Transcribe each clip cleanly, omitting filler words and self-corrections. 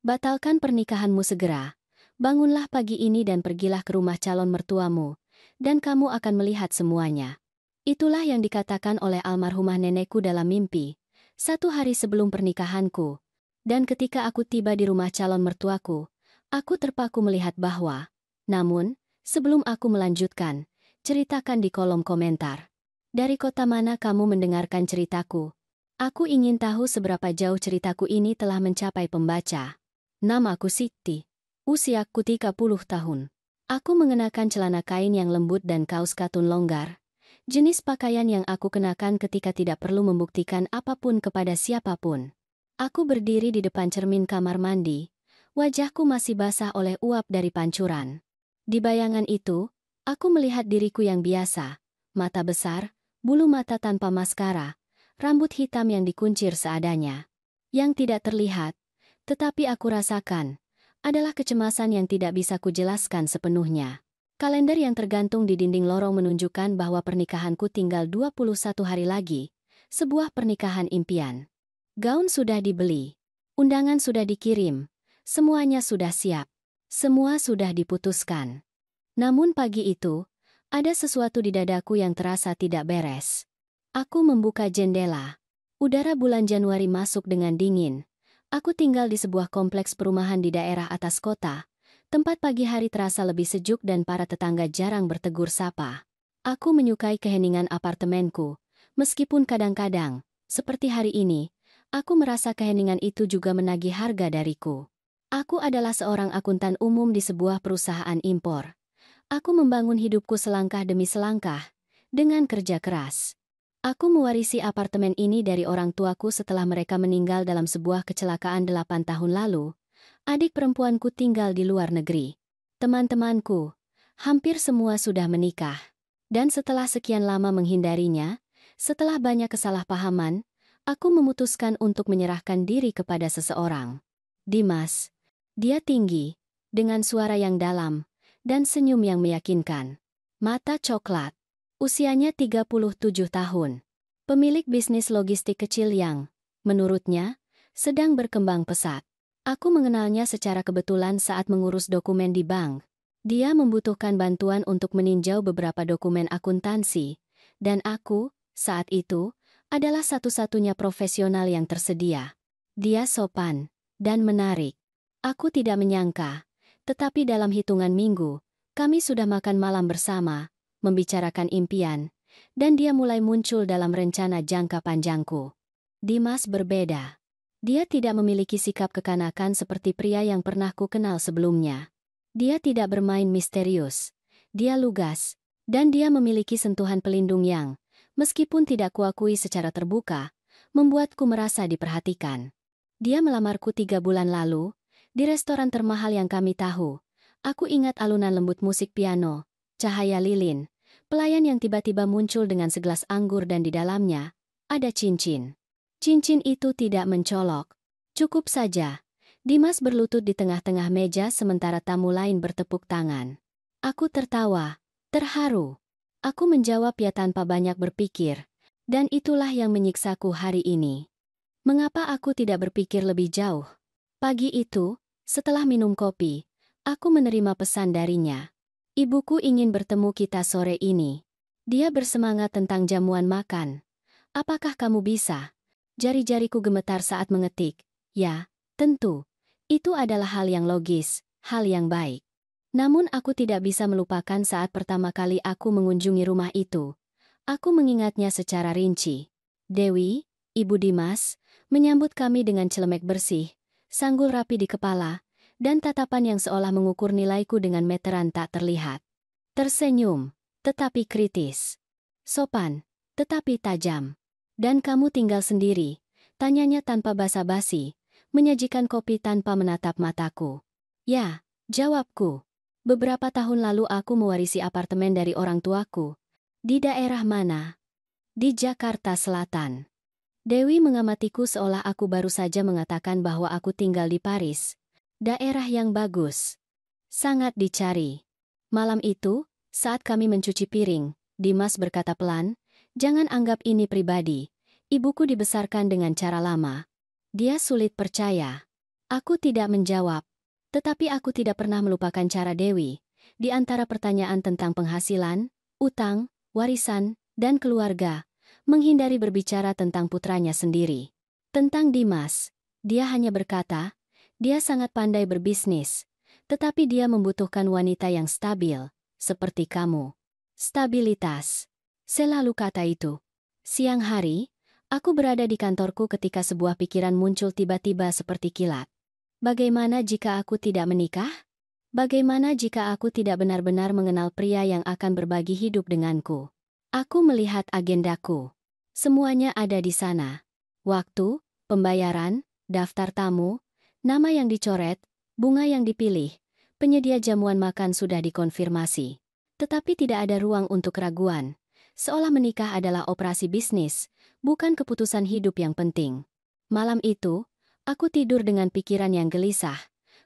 Batalkan pernikahanmu segera. Bangunlah pagi ini dan pergilah ke rumah calon mertuamu, dan kamu akan melihat semuanya. Itulah yang dikatakan oleh almarhumah nenekku dalam mimpi, 1 hari sebelum pernikahanku. Dan ketika aku tiba di rumah calon mertuaku, aku terpaku melihat bahwa, namun, sebelum aku melanjutkan, ceritakan di kolom komentar. Dari kota mana kamu mendengarkan ceritaku? Aku ingin tahu seberapa jauh ceritaku ini telah mencapai pembaca. Namaku Siti. Usiaku 30 tahun. Aku mengenakan celana kain yang lembut dan kaos katun longgar. Jenis pakaian yang aku kenakan ketika tidak perlu membuktikan apapun kepada siapapun. Aku berdiri di depan cermin kamar mandi. Wajahku masih basah oleh uap dari pancuran. Di bayangan itu, aku melihat diriku yang biasa. Mata besar, bulu mata tanpa maskara, rambut hitam yang dikuncir seadanya. Yang tidak terlihat, tetapi aku rasakan, adalah kecemasan yang tidak bisa kujelaskan sepenuhnya. Kalender yang tergantung di dinding lorong menunjukkan bahwa pernikahanku tinggal 21 hari lagi, sebuah pernikahan impian. Gaun sudah dibeli, undangan sudah dikirim, semuanya sudah siap, semua sudah diputuskan. Namun pagi itu, ada sesuatu di dadaku yang terasa tidak beres. Aku membuka jendela. Udara bulan Januari masuk dengan dingin. Aku tinggal di sebuah kompleks perumahan di daerah atas kota, tempat pagi hari terasa lebih sejuk dan para tetangga jarang bertegur sapa. Aku menyukai keheningan apartemenku, meskipun kadang-kadang, seperti hari ini, aku merasa keheningan itu juga menagih harga dariku. Aku adalah seorang akuntan umum di sebuah perusahaan impor. Aku membangun hidupku selangkah demi selangkah, dengan kerja keras. Aku mewarisi apartemen ini dari orang tuaku setelah mereka meninggal dalam sebuah kecelakaan 8 tahun lalu. Adik perempuanku tinggal di luar negeri. Teman-temanku, hampir semua sudah menikah. Dan setelah sekian lama menghindarinya, setelah banyak kesalahpahaman, aku memutuskan untuk menyerahkan diri kepada seseorang. Dimas. Dia tinggi, dengan suara yang dalam, dan senyum yang meyakinkan. Mata coklat. Usianya 37 tahun. Pemilik bisnis logistik kecil yang, menurutnya, sedang berkembang pesat. Aku mengenalnya secara kebetulan saat mengurus dokumen di bank. Dia membutuhkan bantuan untuk meninjau beberapa dokumen akuntansi, dan aku, saat itu, adalah satu-satunya profesional yang tersedia. Dia sopan dan menarik. Aku tidak menyangka, tetapi dalam hitungan minggu, kami sudah makan malam bersama, membicarakan impian, dan dia mulai muncul dalam rencana jangka panjangku. Dimas berbeda. Dia tidak memiliki sikap kekanakan seperti pria yang pernah ku kenal sebelumnya. Dia tidak bermain misterius. Dia lugas, dan dia memiliki sentuhan pelindung yang, meskipun tidak kuakui secara terbuka, membuatku merasa diperhatikan. Dia melamarku 3 bulan lalu, di restoran termahal yang kami tahu. Aku ingat alunan lembut musik piano, cahaya lilin, pelayan yang tiba-tiba muncul dengan segelas anggur dan di dalamnya, ada cincin. Cincin itu tidak mencolok. Cukup saja. Dimas berlutut di tengah-tengah meja sementara tamu lain bertepuk tangan. Aku tertawa, terharu. Aku menjawab ya tanpa banyak berpikir. Dan itulah yang menyiksaku hari ini. Mengapa aku tidak berpikir lebih jauh? Pagi itu, setelah minum kopi, aku menerima pesan darinya. Ibuku ingin bertemu kita sore ini. Dia bersemangat tentang jamuan makan. Apakah kamu bisa? Jari-jariku gemetar saat mengetik. Ya, tentu. Itu adalah hal yang logis, hal yang baik. Namun aku tidak bisa melupakan saat pertama kali aku mengunjungi rumah itu. Aku mengingatnya secara rinci. Dewi, Ibu Dimas, menyambut kami dengan celemek bersih, sanggul rapi di kepala, dan tatapan yang seolah mengukur nilaiku dengan meteran tak terlihat. Tersenyum, tetapi kritis. Sopan, tetapi tajam. Dan kamu tinggal sendiri, tanyanya tanpa basa-basi, menyajikan kopi tanpa menatap mataku. Ya, jawabku. Beberapa tahun lalu aku mewarisi apartemen dari orang tuaku. Di daerah mana? Di Jakarta Selatan. Dewi mengamatiku seolah aku baru saja mengatakan bahwa aku tinggal di Paris. Daerah yang bagus. Sangat dicari. Malam itu, saat kami mencuci piring, Dimas berkata pelan, "Jangan anggap ini pribadi. Ibuku dibesarkan dengan cara lama. Dia sulit percaya. Aku tidak menjawab. Tetapi aku tidak pernah melupakan cara Dewi. Di antara pertanyaan tentang penghasilan, utang, warisan, dan keluarga, menghindari berbicara tentang putranya sendiri. Tentang Dimas, dia hanya berkata, dia sangat pandai berbisnis, tetapi dia membutuhkan wanita yang stabil, seperti kamu. Stabilitas. Selalu kata itu. Siang hari, aku berada di kantorku ketika sebuah pikiran muncul tiba-tiba seperti kilat. Bagaimana jika aku tidak menikah? Bagaimana jika aku tidak benar-benar mengenal pria yang akan berbagi hidup denganku? Aku melihat agendaku. Semuanya ada di sana. Waktu, pembayaran, daftar tamu, nama yang dicoret, bunga yang dipilih, penyedia jamuan makan sudah dikonfirmasi. Tetapi tidak ada ruang untuk keraguan. Seolah menikah adalah operasi bisnis, bukan keputusan hidup yang penting. Malam itu, aku tidur dengan pikiran yang gelisah.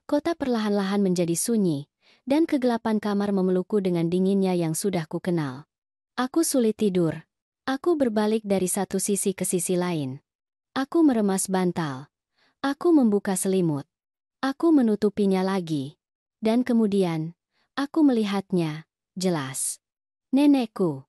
Kota perlahan-lahan menjadi sunyi, dan kegelapan kamar memelukku dengan dinginnya yang sudah kukenal. Aku sulit tidur. Aku berbalik dari satu sisi ke sisi lain. Aku meremas bantal. Aku membuka selimut. Aku menutupinya lagi. Dan kemudian, aku melihatnya, jelas. Nenekku.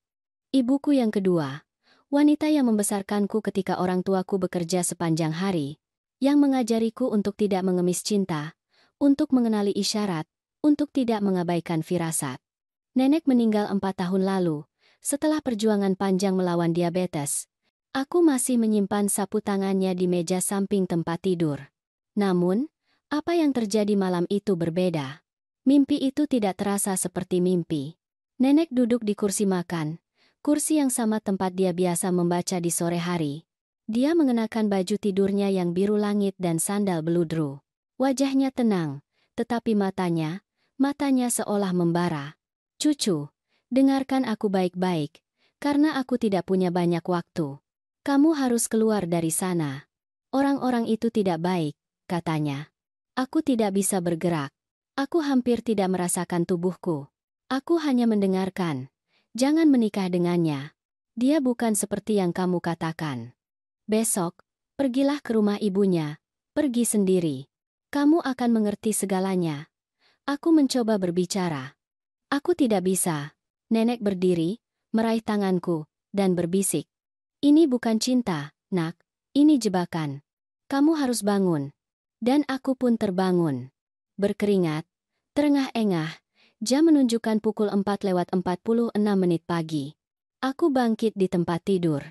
Ibuku yang kedua. Wanita yang membesarkanku ketika orang tuaku bekerja sepanjang hari. Yang mengajariku untuk tidak mengemis cinta, untuk mengenali isyarat, untuk tidak mengabaikan firasat. Nenek meninggal 4 tahun lalu, setelah perjuangan panjang melawan diabetes. Aku masih menyimpan sapu tangannya di meja samping tempat tidur. Namun, apa yang terjadi malam itu berbeda. Mimpi itu tidak terasa seperti mimpi. Nenek duduk di kursi makan, kursi yang sama tempat dia biasa membaca di sore hari. Dia mengenakan baju tidurnya yang biru langit dan sandal beludru. Wajahnya tenang, tetapi matanya seolah membara. Cucu, dengarkan aku baik-baik, karena aku tidak punya banyak waktu. Kamu harus keluar dari sana. Orang-orang itu tidak baik, katanya. Aku tidak bisa bergerak. Aku hampir tidak merasakan tubuhku. Aku hanya mendengarkan. Jangan menikah dengannya. Dia bukan seperti yang kamu katakan. Besok, pergilah ke rumah ibunya, pergi sendiri. Kamu akan mengerti segalanya. Aku mencoba berbicara. Aku tidak bisa. Nenek berdiri, meraih tanganku, dan berbisik. Ini bukan cinta, nak, ini jebakan. Kamu harus bangun. Dan aku pun terbangun. Berkeringat, terengah-engah, jam menunjukkan pukul 4:46 pagi. Aku bangkit di tempat tidur.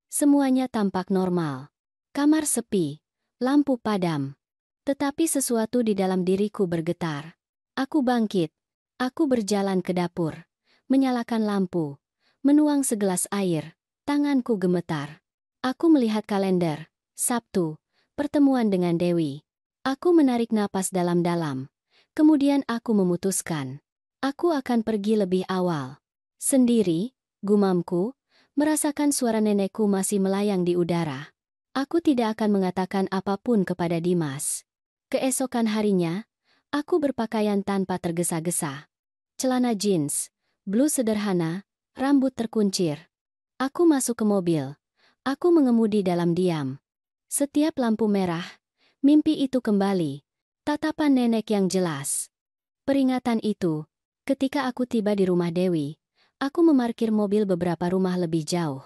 Semuanya tampak normal. Kamar sepi, lampu padam. Tetapi sesuatu di dalam diriku bergetar. Aku bangkit. Aku berjalan ke dapur. Menyalakan lampu. Menuang segelas air. Tanganku gemetar. Aku melihat kalender. Sabtu. Pertemuan dengan Dewi. Aku menarik napas dalam-dalam. Kemudian aku memutuskan. Aku akan pergi lebih awal. Sendiri, gumamku, merasakan suara nenekku masih melayang di udara. Aku tidak akan mengatakan apapun kepada Dimas. Keesokan harinya, aku berpakaian tanpa tergesa-gesa. Celana jeans, blus sederhana, rambut terkuncir. Aku masuk ke mobil. Aku mengemudi dalam diam. Setiap lampu merah, mimpi itu kembali. Tatapan nenek yang jelas. Peringatan itu, ketika aku tiba di rumah Dewi, aku memarkir mobil beberapa rumah lebih jauh.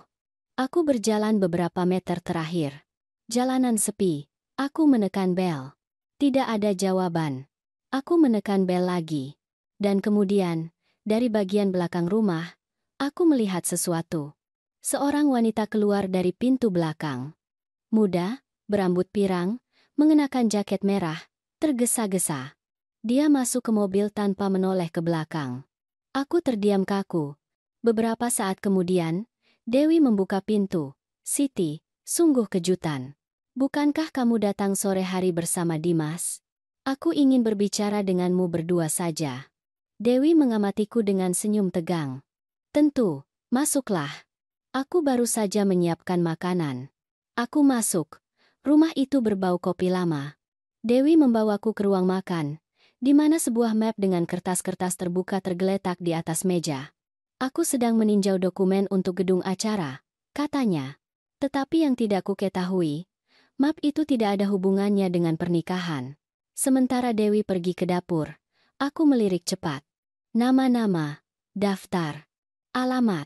Aku berjalan beberapa meter terakhir. Jalanan sepi. Aku menekan bel. Tidak ada jawaban. Aku menekan bel lagi. Dan kemudian, dari bagian belakang rumah, aku melihat sesuatu. Seorang wanita keluar dari pintu belakang. Muda, berambut pirang, mengenakan jaket merah, tergesa-gesa. Dia masuk ke mobil tanpa menoleh ke belakang. Aku terdiam kaku. Beberapa saat kemudian, Dewi membuka pintu. Siti, sungguh kejutan. Bukankah kamu datang sore hari bersama Dimas? Aku ingin berbicara denganmu berdua saja. Dewi mengamatiku dengan senyum tegang. Tentu, masuklah. Aku baru saja menyiapkan makanan. Aku masuk. Rumah itu berbau kopi lama. Dewi membawaku ke ruang makan, di mana sebuah map dengan kertas-kertas terbuka tergeletak di atas meja. Aku sedang meninjau dokumen untuk gedung acara, katanya. Tetapi yang tidak kuketahui, map itu tidak ada hubungannya dengan pernikahan. Sementara Dewi pergi ke dapur, aku melirik cepat. Nama-nama, daftar, alamat,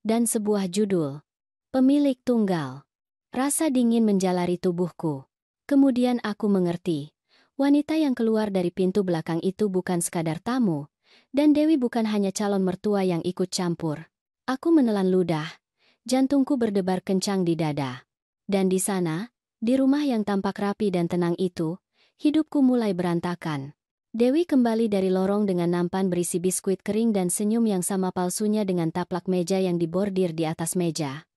dan sebuah judul. Pemilik tunggal. Rasa dingin menjalari tubuhku. Kemudian aku mengerti. Wanita yang keluar dari pintu belakang itu bukan sekadar tamu, dan Dewi bukan hanya calon mertua yang ikut campur. Aku menelan ludah. Jantungku berdebar kencang di dada. Dan di sana, di rumah yang tampak rapi dan tenang itu, hidupku mulai berantakan. Dewi kembali dari lorong dengan nampan berisi biskuit kering dan senyum yang sama palsunya dengan taplak meja yang dibordir di atas meja.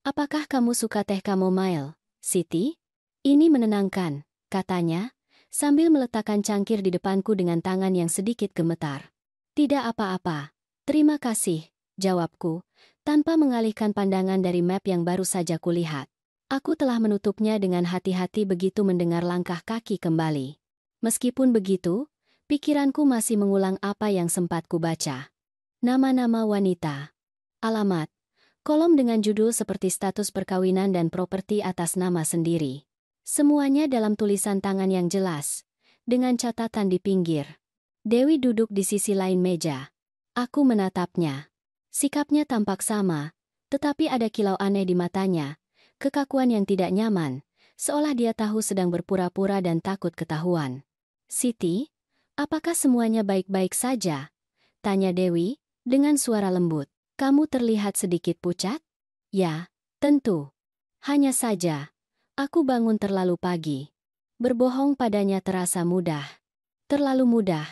"Apakah kamu suka teh chamomile, Siti? Ini menenangkan," katanya, sambil meletakkan cangkir di depanku dengan tangan yang sedikit gemetar. "Tidak apa-apa, terima kasih," jawabku, tanpa mengalihkan pandangan dari map yang baru saja kulihat. Aku telah menutupnya dengan hati-hati begitu mendengar langkah kaki kembali. Meskipun begitu, pikiranku masih mengulang apa yang sempat kubaca. Nama-nama wanita, alamat, kolom dengan judul seperti status perkawinan dan properti atas nama sendiri. Semuanya dalam tulisan tangan yang jelas, dengan catatan di pinggir. Dewi duduk di sisi lain meja. Aku menatapnya. Sikapnya tampak sama, tetapi ada kilau aneh di matanya, kekakuan yang tidak nyaman, seolah dia tahu sedang berpura-pura dan takut ketahuan. "Siti, apakah semuanya baik-baik saja?" tanya Dewi, dengan suara lembut. "Kamu terlihat sedikit pucat?" "Ya, tentu. Hanya saja, aku bangun terlalu pagi." Berbohong padanya terasa mudah. Terlalu mudah.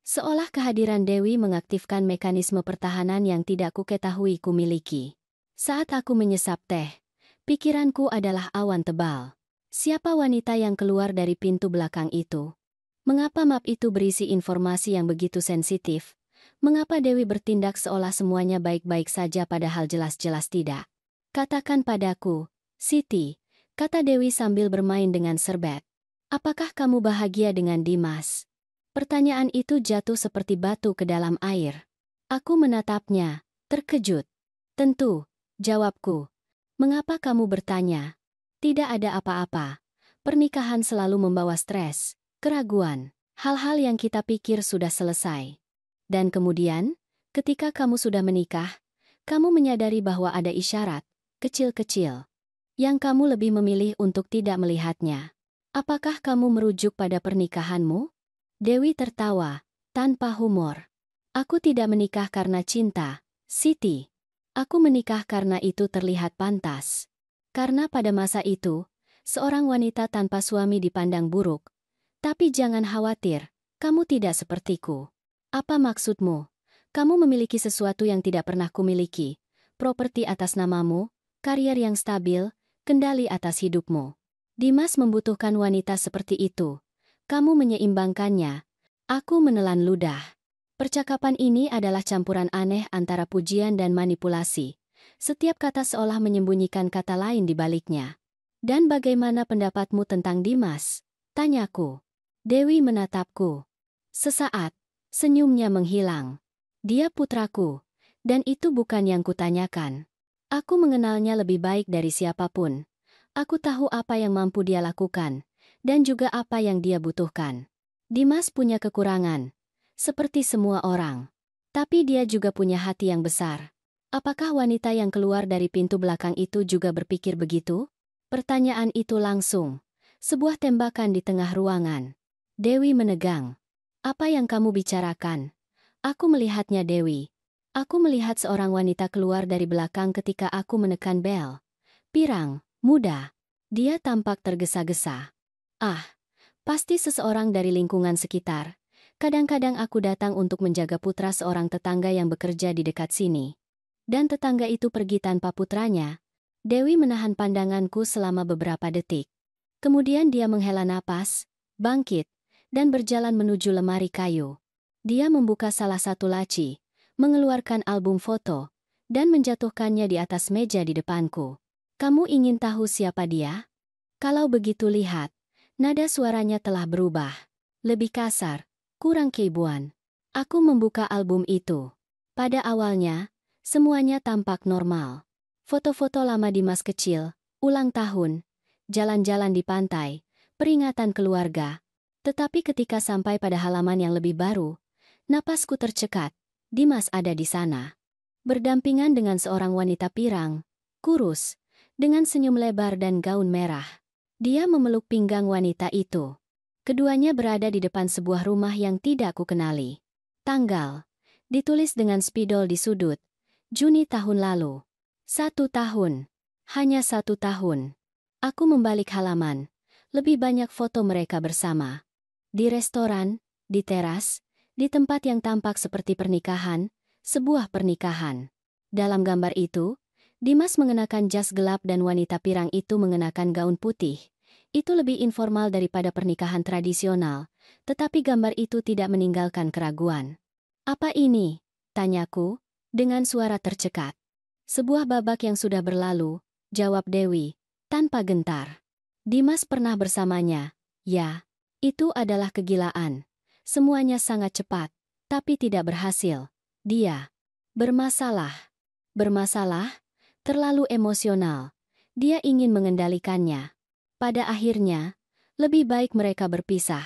Seolah kehadiran Dewi mengaktifkan mekanisme pertahanan yang tidak kuketahui kumiliki. Saat aku menyesap teh, pikiranku adalah awan tebal. Siapa wanita yang keluar dari pintu belakang itu? Mengapa map itu berisi informasi yang begitu sensitif? Mengapa Dewi bertindak seolah semuanya baik-baik saja padahal jelas-jelas tidak? "Katakan padaku, Siti," kata Dewi sambil bermain dengan serbet. "Apakah kamu bahagia dengan Dimas?" Pertanyaan itu jatuh seperti batu ke dalam air. Aku menatapnya, terkejut. "Tentu," jawabku. "Mengapa kamu bertanya?" "Tidak ada apa-apa. Pernikahan selalu membawa stres, keraguan, hal-hal yang kita pikir sudah selesai. Dan kemudian, ketika kamu sudah menikah, kamu menyadari bahwa ada isyarat, kecil-kecil, yang kamu lebih memilih untuk tidak melihatnya. Apakah kamu merujuk pada pernikahanmu?" Dewi tertawa, tanpa humor. "Aku tidak menikah karena cinta, Siti. Aku menikah karena itu terlihat pantas. Karena pada masa itu, seorang wanita tanpa suami dipandang buruk. Tapi jangan khawatir, kamu tidak sepertiku." "Apa maksudmu? Kamu memiliki sesuatu yang tidak pernah kumiliki, properti atas namamu, karier yang stabil, kendali atas hidupmu. Dimas membutuhkan wanita seperti itu. Kamu menyeimbangkannya." Aku menelan ludah. Percakapan ini adalah campuran aneh antara pujian dan manipulasi. Setiap kata seolah menyembunyikan kata lain di baliknya. "Dan bagaimana pendapatmu tentang Dimas?" tanyaku. Dewi menatapku. Sesaat, senyumnya menghilang. "Dia putraku, dan itu bukan yang kutanyakan. Aku mengenalnya lebih baik dari siapapun. Aku tahu apa yang mampu dia lakukan, dan juga apa yang dia butuhkan. Dimas punya kekurangan, seperti semua orang. Tapi dia juga punya hati yang besar." "Apakah wanita yang keluar dari pintu belakang itu juga berpikir begitu?" Pertanyaan itu langsung. Sebuah tembakan di tengah ruangan. Dewi menegang. "Apa yang kamu bicarakan?" Aku melihatnya Dewi. Aku melihat seorang wanita keluar dari belakang ketika aku menekan bel. Pirang, muda. Dia tampak tergesa-gesa. Ah, pasti seseorang dari lingkungan sekitar. Kadang-kadang aku datang untuk menjaga putra seorang tetangga yang bekerja di dekat sini. Dan tetangga itu pergi tanpa putranya. Dewi menahan pandanganku selama beberapa detik. Kemudian dia menghela napas, bangkit, dan berjalan menuju lemari kayu. Dia membuka salah satu laci, mengeluarkan album foto, dan menjatuhkannya di atas meja di depanku. "Kamu ingin tahu siapa dia?" Kalau begitu lihat, nada suaranya telah berubah. Lebih kasar, kurang keibuan. Aku membuka album itu. Pada awalnya, semuanya tampak normal. Foto-foto lama Dimas kecil, ulang tahun, jalan-jalan di pantai, peringatan keluarga. Tetapi ketika sampai pada halaman yang lebih baru, napasku tercekat. Dimas ada di sana. Berdampingan dengan seorang wanita pirang, kurus, dengan senyum lebar dan gaun merah. Dia memeluk pinggang wanita itu. Keduanya berada di depan sebuah rumah yang tidak kukenali. Tanggal. Ditulis dengan spidol di sudut. Juni tahun lalu. 1 tahun. Hanya 1 tahun. Aku membalik halaman. Lebih banyak foto mereka bersama. Di restoran, di teras, di tempat yang tampak seperti pernikahan, sebuah pernikahan. Dalam gambar itu, Dimas mengenakan jas gelap dan wanita pirang itu mengenakan gaun putih. Itu lebih informal daripada pernikahan tradisional, tetapi gambar itu tidak meninggalkan keraguan. "Apa ini?" tanyaku, dengan suara tercekat. "Sebuah babak yang sudah berlalu," jawab Dewi, tanpa gentar. "Dimas pernah bersamanya." "Ya, itu adalah kegilaan. Semuanya sangat cepat, tapi tidak berhasil. Dia bermasalah. Bermasalah? Terlalu emosional. Dia ingin mengendalikannya. Pada akhirnya, lebih baik mereka berpisah.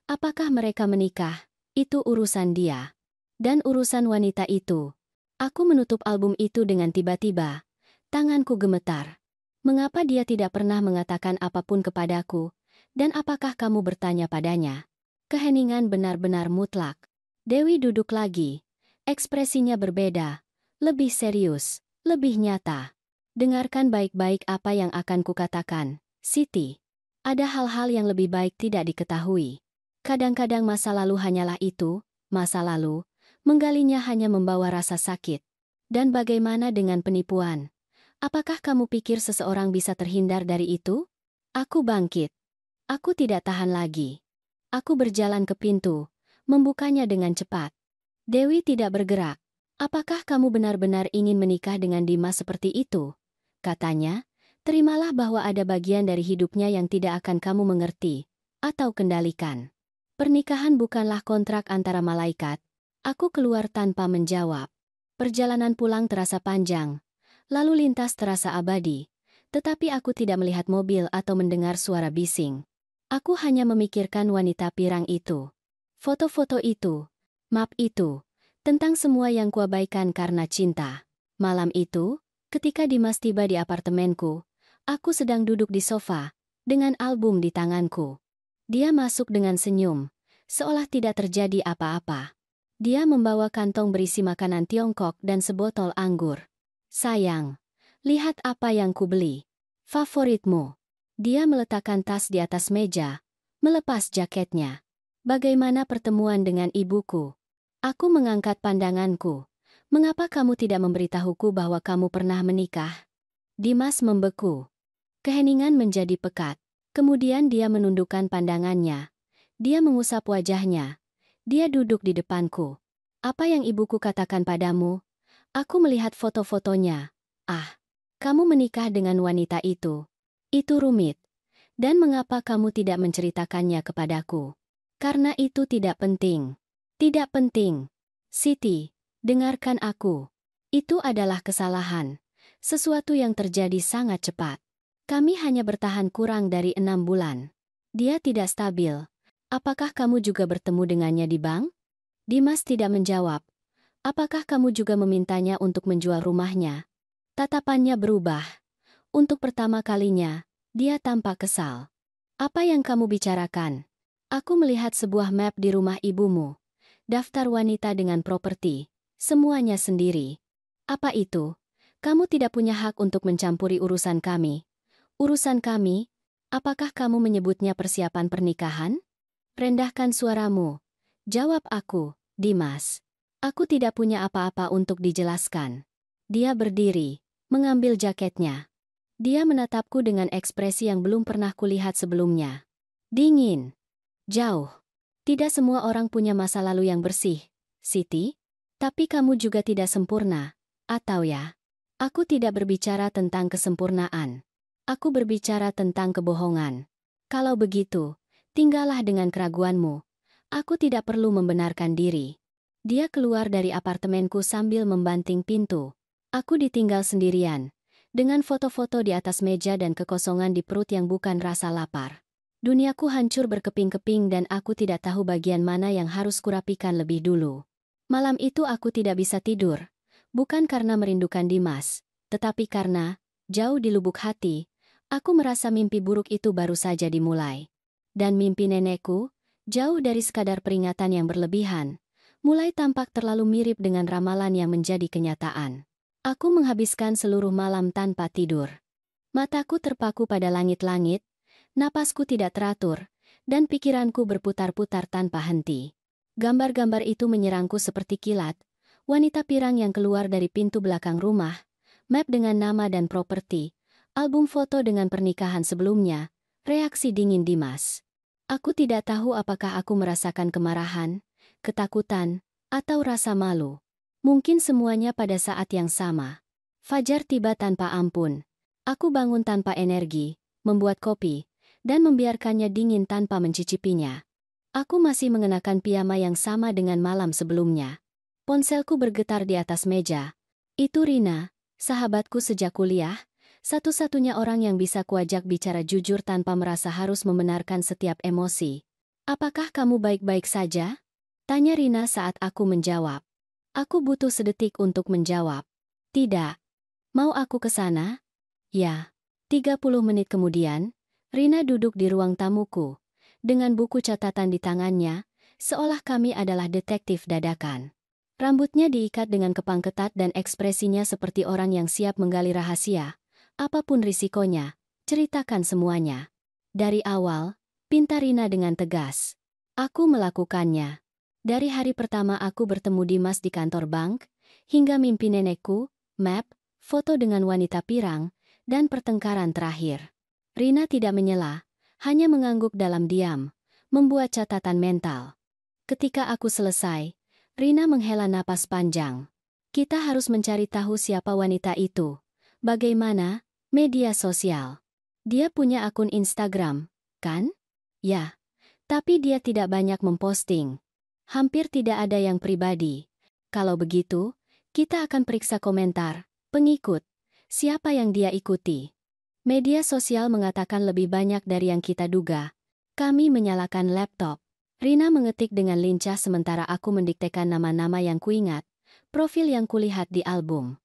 Apakah mereka menikah? Itu urusan dia. Dan urusan wanita itu." Aku menutup album itu dengan tiba-tiba. Tanganku gemetar. "Mengapa dia tidak pernah mengatakan apapun kepadaku? Dan apakah kamu bertanya padanya?" Keheningan benar-benar mutlak. Dewi duduk lagi. Ekspresinya berbeda. Lebih serius. Lebih nyata. "Dengarkan baik-baik apa yang akan kukatakan, Siti. Ada hal-hal yang lebih baik tidak diketahui. Kadang-kadang masa lalu hanyalah itu, masa lalu. Menggalinya hanya membawa rasa sakit. Dan bagaimana dengan penipuan? Apakah kamu pikir seseorang bisa terhindar dari itu?" Aku bangkit. Aku tidak tahan lagi. Aku berjalan ke pintu, membukanya dengan cepat. Dewi tidak bergerak. "Apakah kamu benar-benar ingin menikah dengan Dimas seperti itu?" katanya. "Terimalah bahwa ada bagian dari hidupnya yang tidak akan kamu mengerti atau kendalikan. Pernikahan bukanlah kontrak antara malaikat." Aku keluar tanpa menjawab. Perjalanan pulang terasa panjang. Lalu lintas terasa abadi. Tetapi aku tidak melihat mobil atau mendengar suara bising. Aku hanya memikirkan wanita pirang itu. Foto-foto itu. Map itu. Tentang semua yang kuabaikan karena cinta. Malam itu, ketika Dimas tiba di apartemenku, aku sedang duduk di sofa, dengan album di tanganku. Dia masuk dengan senyum, seolah tidak terjadi apa-apa. Dia membawa kantong berisi makanan Tiongkok dan sebotol anggur. "Sayang, lihat apa yang kubeli. Favoritmu." Dia meletakkan tas di atas meja, melepas jaketnya. "Bagaimana pertemuan dengan ibuku?" Aku mengangkat pandanganku. "Mengapa kamu tidak memberitahuku bahwa kamu pernah menikah?" Dimas membeku. Keheningan menjadi pekat. Kemudian dia menundukkan pandangannya. Dia mengusap wajahnya. Dia duduk di depanku. "Apa yang ibuku katakan padamu?" Aku melihat foto-fotonya. "Ah, kamu menikah dengan wanita itu. Itu rumit. Dan mengapa kamu tidak menceritakannya kepadaku?" "Karena itu tidak penting." "Tidak penting. Siti, dengarkan aku. Itu adalah kesalahan. Sesuatu yang terjadi sangat cepat. Kami hanya bertahan kurang dari 6 bulan. Dia tidak stabil. Apakah kamu juga bertemu dengannya di bank?" Dimas tidak menjawab. "Apakah kamu juga memintanya untuk menjual rumahnya?" Tatapannya berubah. Untuk pertama kalinya, dia tampak kesal. "Apa yang kamu bicarakan?" Aku melihat sebuah map di rumah ibumu. Daftar wanita dengan properti. Semuanya sendiri. "Apa itu? Kamu tidak punya hak untuk mencampuri urusan kami." "Urusan kami? Apakah kamu menyebutnya persiapan pernikahan?" "Rendahkan suaramu." Jawab aku, Dimas. "Aku tidak punya apa-apa untuk dijelaskan." Dia berdiri, mengambil jaketnya. Dia menatapku dengan ekspresi yang belum pernah kulihat sebelumnya. Dingin. Jauh. "Tidak semua orang punya masa lalu yang bersih, Siti. Tapi kamu juga tidak sempurna. Atau ya? Aku tidak berbicara tentang kesempurnaan. Aku berbicara tentang kebohongan. Kalau begitu, tinggallah dengan keraguanmu. Aku tidak perlu membenarkan diri." Dia keluar dari apartemenku sambil membanting pintu. Aku ditinggal sendirian, dengan foto-foto di atas meja dan kekosongan di perut yang bukan rasa lapar. Duniaku hancur berkeping-keping dan aku tidak tahu bagian mana yang harus kurapikan lebih dulu. Malam itu aku tidak bisa tidur. Bukan karena merindukan Dimas, tetapi karena, jauh di lubuk hati, aku merasa mimpi buruk itu baru saja dimulai. Dan mimpi nenekku, jauh dari sekadar peringatan yang berlebihan, mulai tampak terlalu mirip dengan ramalan yang menjadi kenyataan. Aku menghabiskan seluruh malam tanpa tidur. Mataku terpaku pada langit-langit, napasku tidak teratur, dan pikiranku berputar-putar tanpa henti. Gambar-gambar itu menyerangku seperti kilat, wanita pirang yang keluar dari pintu belakang rumah, map dengan nama dan properti, album foto dengan pernikahan sebelumnya, reaksi dingin Dimas. Aku tidak tahu apakah aku merasakan kemarahan, ketakutan, atau rasa malu. Mungkin semuanya pada saat yang sama. Fajar tiba tanpa ampun. Aku bangun tanpa energi, membuat kopi, dan membiarkannya dingin tanpa mencicipinya. Aku masih mengenakan piyama yang sama dengan malam sebelumnya. Ponselku bergetar di atas meja. Itu Rina, sahabatku sejak kuliah, satu-satunya orang yang bisa kuajak bicara jujur tanpa merasa harus membenarkan setiap emosi. "Apakah kamu baik-baik saja?" tanya Rina saat aku menjawab. Aku butuh sedetik untuk menjawab. "Tidak." "Mau aku ke sana?" "Ya." 30 menit kemudian, Rina duduk di ruang tamuku, dengan buku catatan di tangannya, seolah kami adalah detektif dadakan. Rambutnya diikat dengan kepang ketat dan ekspresinya seperti orang yang siap menggali rahasia. "Apapun risikonya, ceritakan semuanya." "Dari awal," pinta Rina dengan tegas. "Aku melakukannya. Dari hari pertama aku bertemu Dimas di kantor bank, hingga mimpi nenekku, map, foto dengan wanita pirang, dan pertengkaran terakhir." Rina tidak menyela, hanya mengangguk dalam diam, membuat catatan mental. Ketika aku selesai, Rina menghela napas panjang. "Kita harus mencari tahu siapa wanita itu. Bagaimana? Media sosial. Dia punya akun Instagram, kan?" "Ya, tapi dia tidak banyak memposting. Hampir tidak ada yang pribadi." "Kalau begitu, kita akan periksa komentar, pengikut, siapa yang dia ikuti." Media sosial mengatakan lebih banyak dari yang kita duga. Kami menyalakan laptop. Rina mengetik dengan lincah sementara aku mendiktekan nama-nama yang kuingat, profil yang kulihat di album.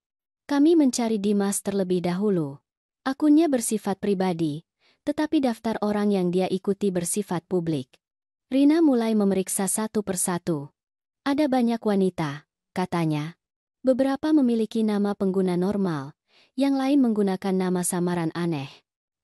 Kami mencari Dimas terlebih dahulu. Akunnya bersifat pribadi, tetapi daftar orang yang dia ikuti bersifat publik. Rina mulai memeriksa satu persatu. "Ada banyak wanita," katanya. "Beberapa memiliki nama pengguna normal, yang lain menggunakan nama samaran aneh.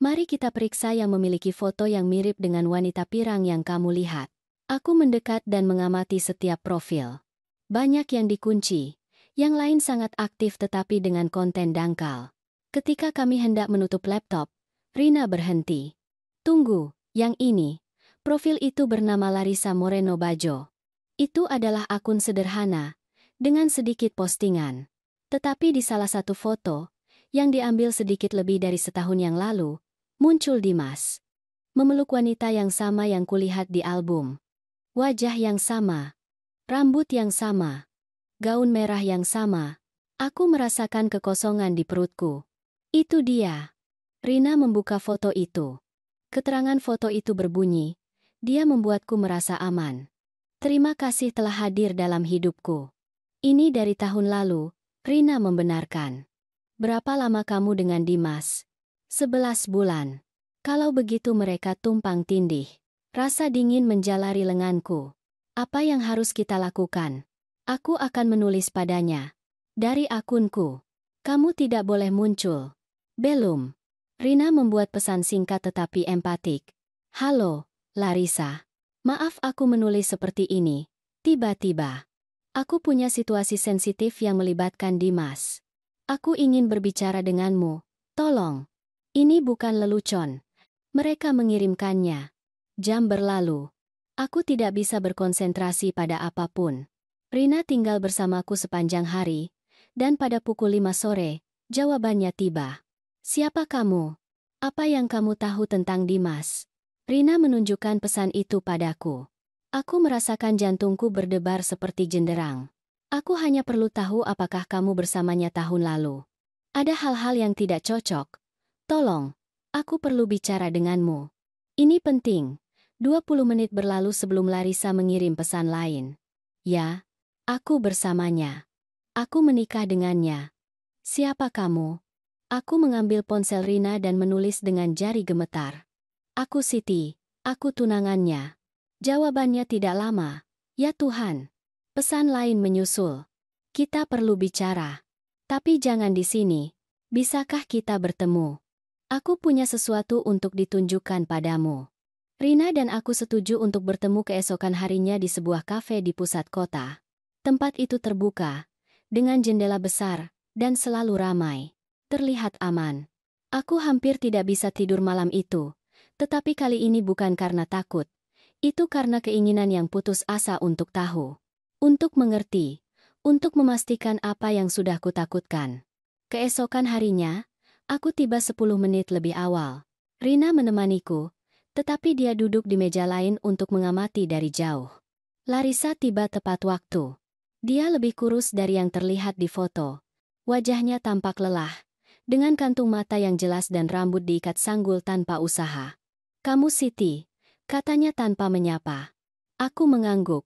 Mari kita periksa yang memiliki foto yang mirip dengan wanita pirang yang kamu lihat." Aku mendekat dan mengamati setiap profil. Banyak yang dikunci, yang lain sangat aktif tetapi dengan konten dangkal. Ketika kami hendak menutup laptop, Rina berhenti. "Tunggu, yang ini. Profil itu bernama Larissa Moreno Bajo. Itu adalah akun sederhana, dengan sedikit postingan. Tetapi di salah satu foto, yang diambil sedikit lebih dari setahun yang lalu, muncul Dimas. Memeluk wanita yang sama yang kulihat di album. Wajah yang sama. Rambut yang sama. Gaun merah yang sama. Aku merasakan kekosongan di perutku. Itu dia." Rina membuka foto itu. Keterangan foto itu berbunyi, "Dia membuatku merasa aman. Terima kasih telah hadir dalam hidupku." "Ini dari tahun lalu," Rina membenarkan. "Berapa lama kamu dengan Dimas?" 11 bulan. Kalau begitu mereka tumpang tindih. Rasa dingin menjalari lenganku. Apa yang harus kita lakukan? Aku akan menulis padanya. Dari akunku. Kamu tidak boleh muncul. Belum. Rina membuat pesan singkat tetapi empatik. "Halo, Larissa. Maaf aku menulis seperti ini. Tiba-tiba. Aku punya situasi sensitif yang melibatkan Dimas. Aku ingin berbicara denganmu. Tolong." Ini bukan lelucon. Mereka mengirimkannya. Jam berlalu. Aku tidak bisa berkonsentrasi pada apapun. Rina tinggal bersamaku sepanjang hari, dan pada pukul 5 sore, jawabannya tiba. "Siapa kamu? Apa yang kamu tahu tentang Dimas?" Rina menunjukkan pesan itu padaku. Aku merasakan jantungku berdebar seperti jenderang. "Aku hanya perlu tahu apakah kamu bersamanya tahun lalu. Ada hal-hal yang tidak cocok. Tolong, aku perlu bicara denganmu." Ini penting. 20 menit berlalu sebelum Larissa mengirim pesan lain. Ya, aku bersamanya. Aku menikah dengannya. Siapa kamu? Aku mengambil ponsel Rina dan menulis dengan jari gemetar. Aku Siti, aku tunangannya. Jawabannya tidak lama. Ya Tuhan. Pesan lain menyusul. Kita perlu bicara. Tapi jangan di sini. Bisakah kita bertemu? Aku punya sesuatu untuk ditunjukkan padamu. Rina dan aku setuju untuk bertemu keesokan harinya di sebuah kafe di pusat kota. Tempat itu terbuka, dengan jendela besar, dan selalu ramai. Terlihat aman. Aku hampir tidak bisa tidur malam itu, tetapi kali ini bukan karena takut. Itu karena keinginan yang putus asa untuk tahu. Untuk mengerti. Untuk memastikan apa yang sudah kutakutkan. Keesokan harinya, aku tiba 10 menit lebih awal. Rina menemaniku, tetapi dia duduk di meja lain untuk mengamati dari jauh. Larissa tiba tepat waktu. Dia lebih kurus dari yang terlihat di foto. Wajahnya tampak lelah, dengan kantung mata yang jelas dan rambut diikat sanggul tanpa usaha. Kamu Siti, katanya tanpa menyapa. Aku mengangguk.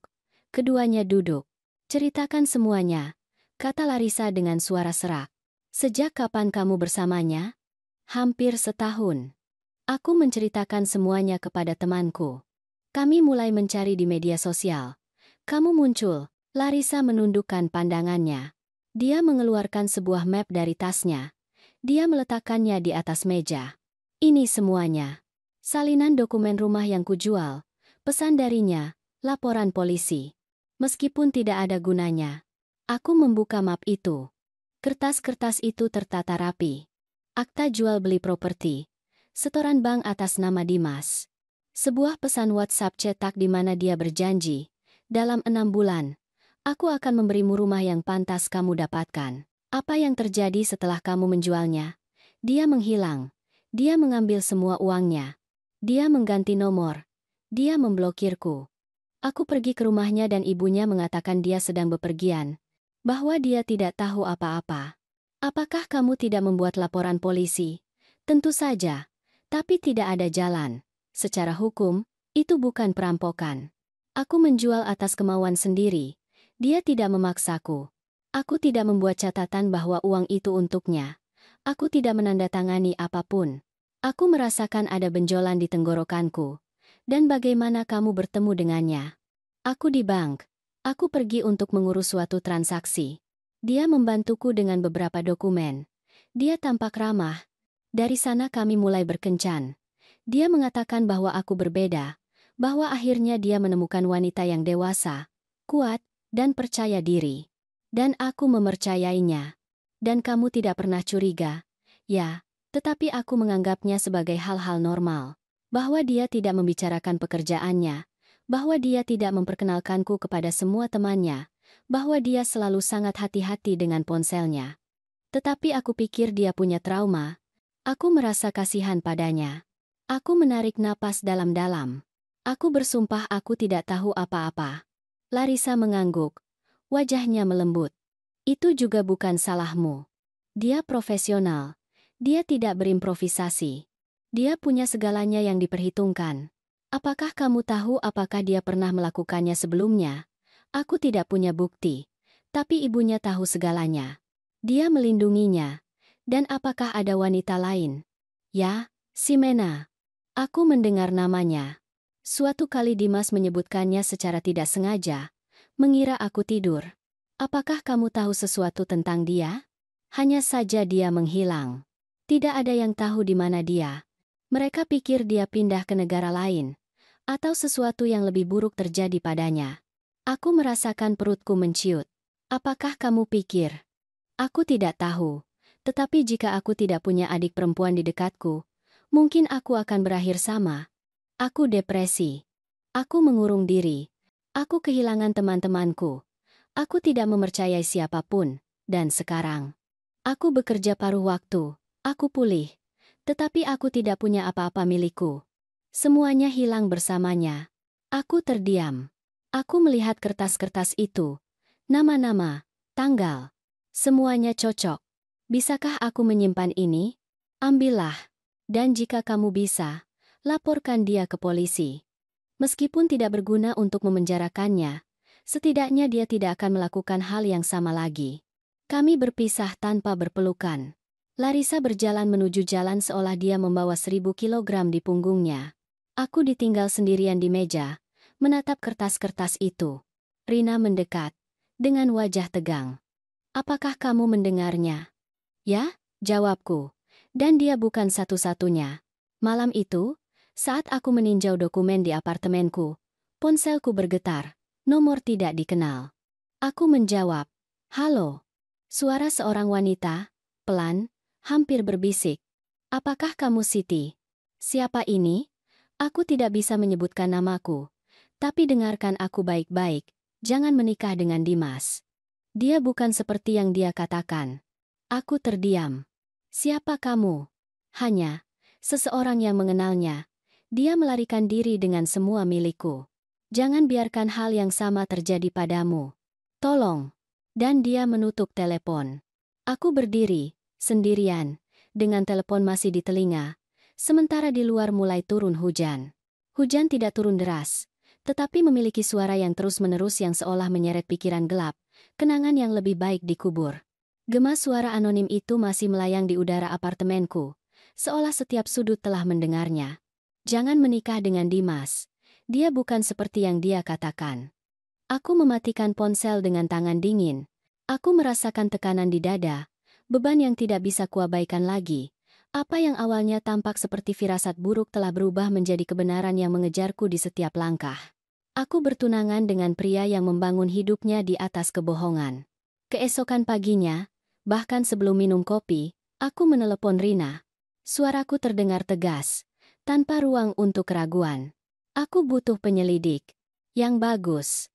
Keduanya duduk. Ceritakan semuanya, kata Larissa dengan suara serak. Sejak kapan kamu bersamanya? Hampir setahun. Aku menceritakan semuanya kepada temanku. Kami mulai mencari di media sosial. Kamu muncul. Larissa menundukkan pandangannya. Dia mengeluarkan sebuah map dari tasnya. Dia meletakkannya di atas meja. Ini semuanya. Salinan dokumen rumah yang kujual. Pesan darinya, laporan polisi. Meskipun tidak ada gunanya. Aku membuka map itu. Kertas-kertas itu tertata rapi. Akta jual beli properti. Setoran bank atas nama Dimas. Sebuah pesan WhatsApp cetak di mana dia berjanji. Dalam 6 bulan, aku akan memberimu rumah yang pantas kamu dapatkan. Apa yang terjadi setelah kamu menjualnya? Dia menghilang. Dia mengambil semua uangnya. Dia mengganti nomor. Dia memblokirku. Aku pergi ke rumahnya dan ibunya mengatakan dia sedang bepergian. Bahwa dia tidak tahu apa-apa. Apakah kamu tidak membuat laporan polisi? Tentu saja. Tapi tidak ada jalan. Secara hukum, itu bukan perampokan. Aku menjual atas kemauan sendiri. Dia tidak memaksaku. Aku tidak membuat catatan bahwa uang itu untuknya. Aku tidak menandatangani apapun. Aku merasakan ada benjolan di tenggorokanku. Dan bagaimana kamu bertemu dengannya? Aku di bank. Aku pergi untuk mengurus suatu transaksi. Dia membantuku dengan beberapa dokumen. Dia tampak ramah. Dari sana kami mulai berkencan. Dia mengatakan bahwa aku berbeda. Bahwa akhirnya dia menemukan wanita yang dewasa, kuat, dan percaya diri. Dan aku mempercayainya. Dan kamu tidak pernah curiga. Ya, tetapi aku menganggapnya sebagai hal-hal normal. Bahwa dia tidak membicarakan pekerjaannya. Bahwa dia tidak memperkenalkanku kepada semua temannya. Bahwa dia selalu sangat hati-hati dengan ponselnya. Tetapi aku pikir dia punya trauma. Aku merasa kasihan padanya. Aku menarik napas dalam-dalam. Aku bersumpah aku tidak tahu apa-apa. Larissa mengangguk. Wajahnya melembut. Itu juga bukan salahmu. Dia profesional. Dia tidak berimprovisasi. Dia punya segalanya yang diperhitungkan. Apakah kamu tahu apakah dia pernah melakukannya sebelumnya? Aku tidak punya bukti. Tapi ibunya tahu segalanya. Dia melindunginya. Dan apakah ada wanita lain? Ya, Simena. Aku mendengar namanya. Suatu kali Dimas menyebutkannya secara tidak sengaja, mengira aku tidur. Apakah kamu tahu sesuatu tentang dia? Hanya saja dia menghilang. Tidak ada yang tahu di mana dia. Mereka pikir dia pindah ke negara lain, atau sesuatu yang lebih buruk terjadi padanya. Aku merasakan perutku menciut. Apakah kamu pikir? Aku tidak tahu. Tetapi jika aku tidak punya adik perempuan di dekatku, mungkin aku akan berakhir sama. Aku depresi. Aku mengurung diri. Aku kehilangan teman-temanku. Aku tidak mempercayai siapapun. Dan sekarang, aku bekerja paruh waktu. Aku pulih. Tetapi aku tidak punya apa-apa milikku. Semuanya hilang bersamanya. Aku terdiam. Aku melihat kertas-kertas itu. Nama-nama, tanggal. Semuanya cocok. Bisakah aku menyimpan ini? Ambillah. Dan jika kamu bisa, Laporkan dia ke polisi. Meskipun tidak berguna untuk memenjarakannya, setidaknya dia tidak akan melakukan hal yang sama lagi. Kami berpisah tanpa berpelukan. Larissa berjalan menuju jalan seolah dia membawa 1.000 kilogram di punggungnya. Aku ditinggal sendirian di meja, menatap kertas-kertas itu. Rina mendekat, dengan wajah tegang. Apakah kamu mendengarnya? Ya, jawabku. Dan dia bukan satu-satunya. Malam itu, saat aku meninjau dokumen di apartemenku, ponselku bergetar. Nomor tidak dikenal. Aku menjawab, "Halo." Suara seorang wanita, pelan, hampir berbisik. "Apakah kamu Siti?" "Siapa ini?" Aku tidak bisa menyebutkan namaku. Tapi dengarkan aku baik-baik, jangan menikah dengan Dimas. Dia bukan seperti yang dia katakan. Aku terdiam. Siapa kamu? Hanya seseorang yang mengenalnya. Dia melarikan diri dengan semua milikku. Jangan biarkan hal yang sama terjadi padamu. Tolong. Dan dia menutup telepon. Aku berdiri, sendirian, dengan telepon masih di telinga, sementara di luar mulai turun hujan. Hujan tidak turun deras, tetapi memiliki suara yang terus-menerus yang seolah menyeret pikiran gelap, kenangan yang lebih baik dikubur. Gema suara anonim itu masih melayang di udara apartemenku, seolah setiap sudut telah mendengarnya. Jangan menikah dengan Dimas. Dia bukan seperti yang dia katakan. Aku mematikan ponsel dengan tangan dingin. Aku merasakan tekanan di dada, beban yang tidak bisa kuabaikan lagi. Apa yang awalnya tampak seperti firasat buruk telah berubah menjadi kebenaran yang mengejarku di setiap langkah. Aku bertunangan dengan pria yang membangun hidupnya di atas kebohongan. Keesokan paginya, bahkan sebelum minum kopi, aku menelepon Rina. Suaraku terdengar tegas, tanpa ruang untuk keraguan. Aku butuh penyelidik yang bagus.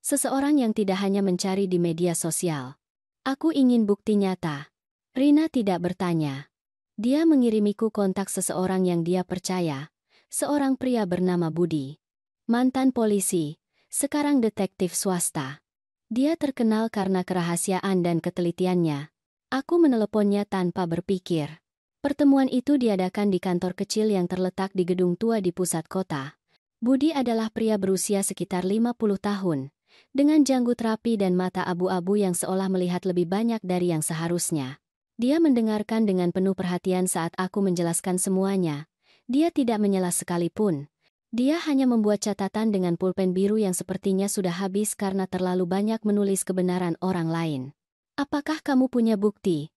Seseorang yang tidak hanya mencari di media sosial. Aku ingin bukti nyata. Rina tidak bertanya. Dia mengirimiku kontak seseorang yang dia percaya, seorang pria bernama Budi. Mantan polisi, sekarang detektif swasta. Dia terkenal karena kerahasiaan dan ketelitiannya. Aku meneleponnya tanpa berpikir. Pertemuan itu diadakan di kantor kecil yang terletak di gedung tua di pusat kota. Budi adalah pria berusia sekitar 50 tahun. Dengan janggut rapi dan mata abu-abu yang seolah melihat lebih banyak dari yang seharusnya. Dia mendengarkan dengan penuh perhatian saat aku menjelaskan semuanya. Dia tidak menyela sekalipun. Dia hanya membuat catatan dengan pulpen biru yang sepertinya sudah habis karena terlalu banyak menulis kebenaran orang lain. "Apakah kamu punya bukti?"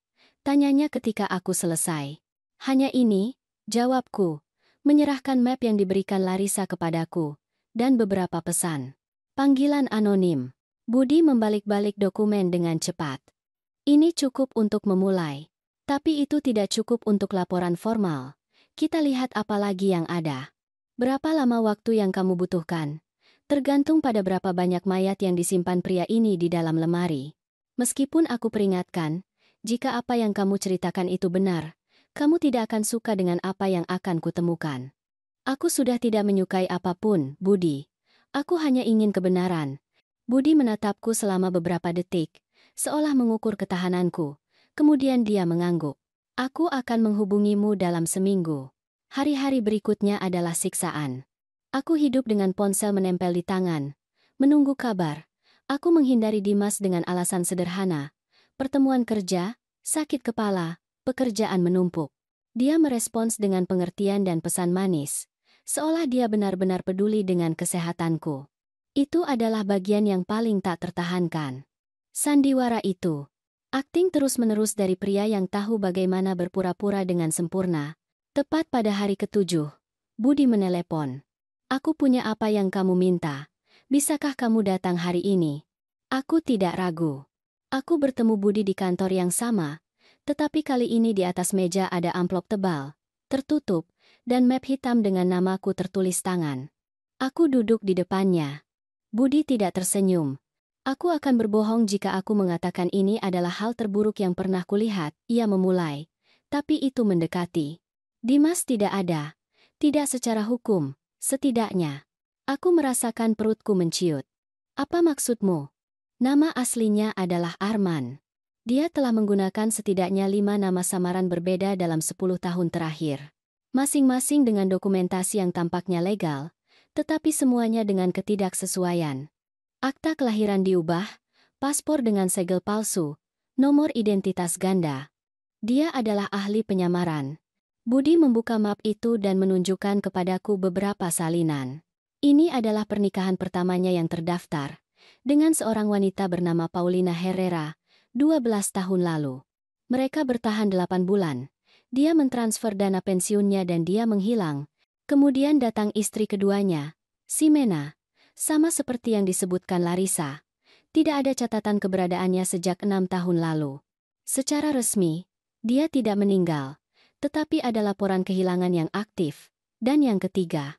tanyanya ketika aku selesai. "Hanya ini," jawabku, menyerahkan map yang diberikan Larissa kepadaku, dan beberapa pesan. Panggilan anonim. Budi membalik-balik dokumen dengan cepat. "Ini cukup untuk memulai. Tapi itu tidak cukup untuk laporan formal. Kita lihat apa lagi yang ada. Berapa lama waktu yang kamu butuhkan? Tergantung pada berapa banyak mayat yang disimpan pria ini di dalam lemari. Meskipun aku peringatkan, jika apa yang kamu ceritakan itu benar, kamu tidak akan suka dengan apa yang akan kutemukan. Aku sudah tidak menyukai apapun, Budi. Aku hanya ingin kebenaran." Budi menatapku selama beberapa detik, seolah mengukur ketahananku. Kemudian dia mengangguk. "Aku akan menghubungimu dalam seminggu." Hari-hari berikutnya adalah siksaan. Aku hidup dengan ponsel menempel di tangan, menunggu kabar. Aku menghindari Dimas dengan alasan sederhana. Pertemuan kerja, sakit kepala, pekerjaan menumpuk. Dia merespons dengan pengertian dan pesan manis. Seolah dia benar-benar peduli dengan kesehatanku. Itu adalah bagian yang paling tak tertahankan. Sandiwara itu. Akting terus-menerus dari pria yang tahu bagaimana berpura-pura dengan sempurna. Tepat pada hari ke-7, Budi menelepon. "Aku punya apa yang kamu minta. Bisakah kamu datang hari ini?" Aku tidak ragu. Aku bertemu Budi di kantor yang sama, tetapi kali ini di atas meja ada amplop tebal, tertutup, dan map hitam dengan namaku tertulis tangan. Aku duduk di depannya. Budi tidak tersenyum. "Aku akan berbohong jika aku mengatakan ini adalah hal terburuk yang pernah kulihat," ia memulai. "Tapi itu mendekati. Dimas tidak ada. Tidak secara hukum, setidaknya. Aku merasakan perutku menciut." "Apa maksudmu?" "Nama aslinya adalah Arman. Dia telah menggunakan setidaknya 5 nama samaran berbeda dalam 10 tahun terakhir. Masing-masing dengan dokumentasi yang tampaknya legal, tetapi semuanya dengan ketidaksesuaian. Akta kelahiran diubah, paspor dengan segel palsu, nomor identitas ganda. Dia adalah ahli penyamaran. Budi membuka map itu dan menunjukkan kepadaku beberapa salinan. Ini adalah pernikahan pertamanya yang terdaftar, dengan seorang wanita bernama Paulina Herrera, 12 tahun lalu. Mereka bertahan 8 bulan. Dia mentransfer dana pensiunnya dan dia menghilang. Kemudian datang istri keduanya, Ximena. Sama seperti yang disebutkan Larissa. Tidak ada catatan keberadaannya sejak 6 tahun lalu. Secara resmi, dia tidak meninggal, tetapi ada laporan kehilangan yang aktif. Dan yang ketiga,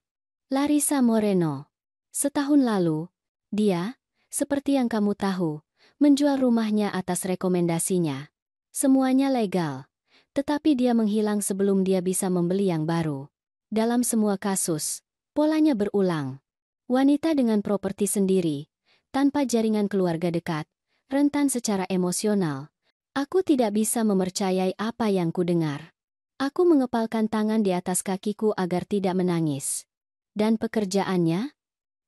Larissa Moreno. Setahun lalu, dia, seperti yang kamu tahu, menjual rumahnya atas rekomendasinya. Semuanya legal. Tetapi dia menghilang sebelum dia bisa membeli yang baru. Dalam semua kasus, polanya berulang. Wanita dengan properti sendiri, tanpa jaringan keluarga dekat, rentan secara emosional. Aku tidak bisa mempercayai apa yang kudengar. Aku mengepalkan tangan di atas kakiku agar tidak menangis. Dan pekerjaannya?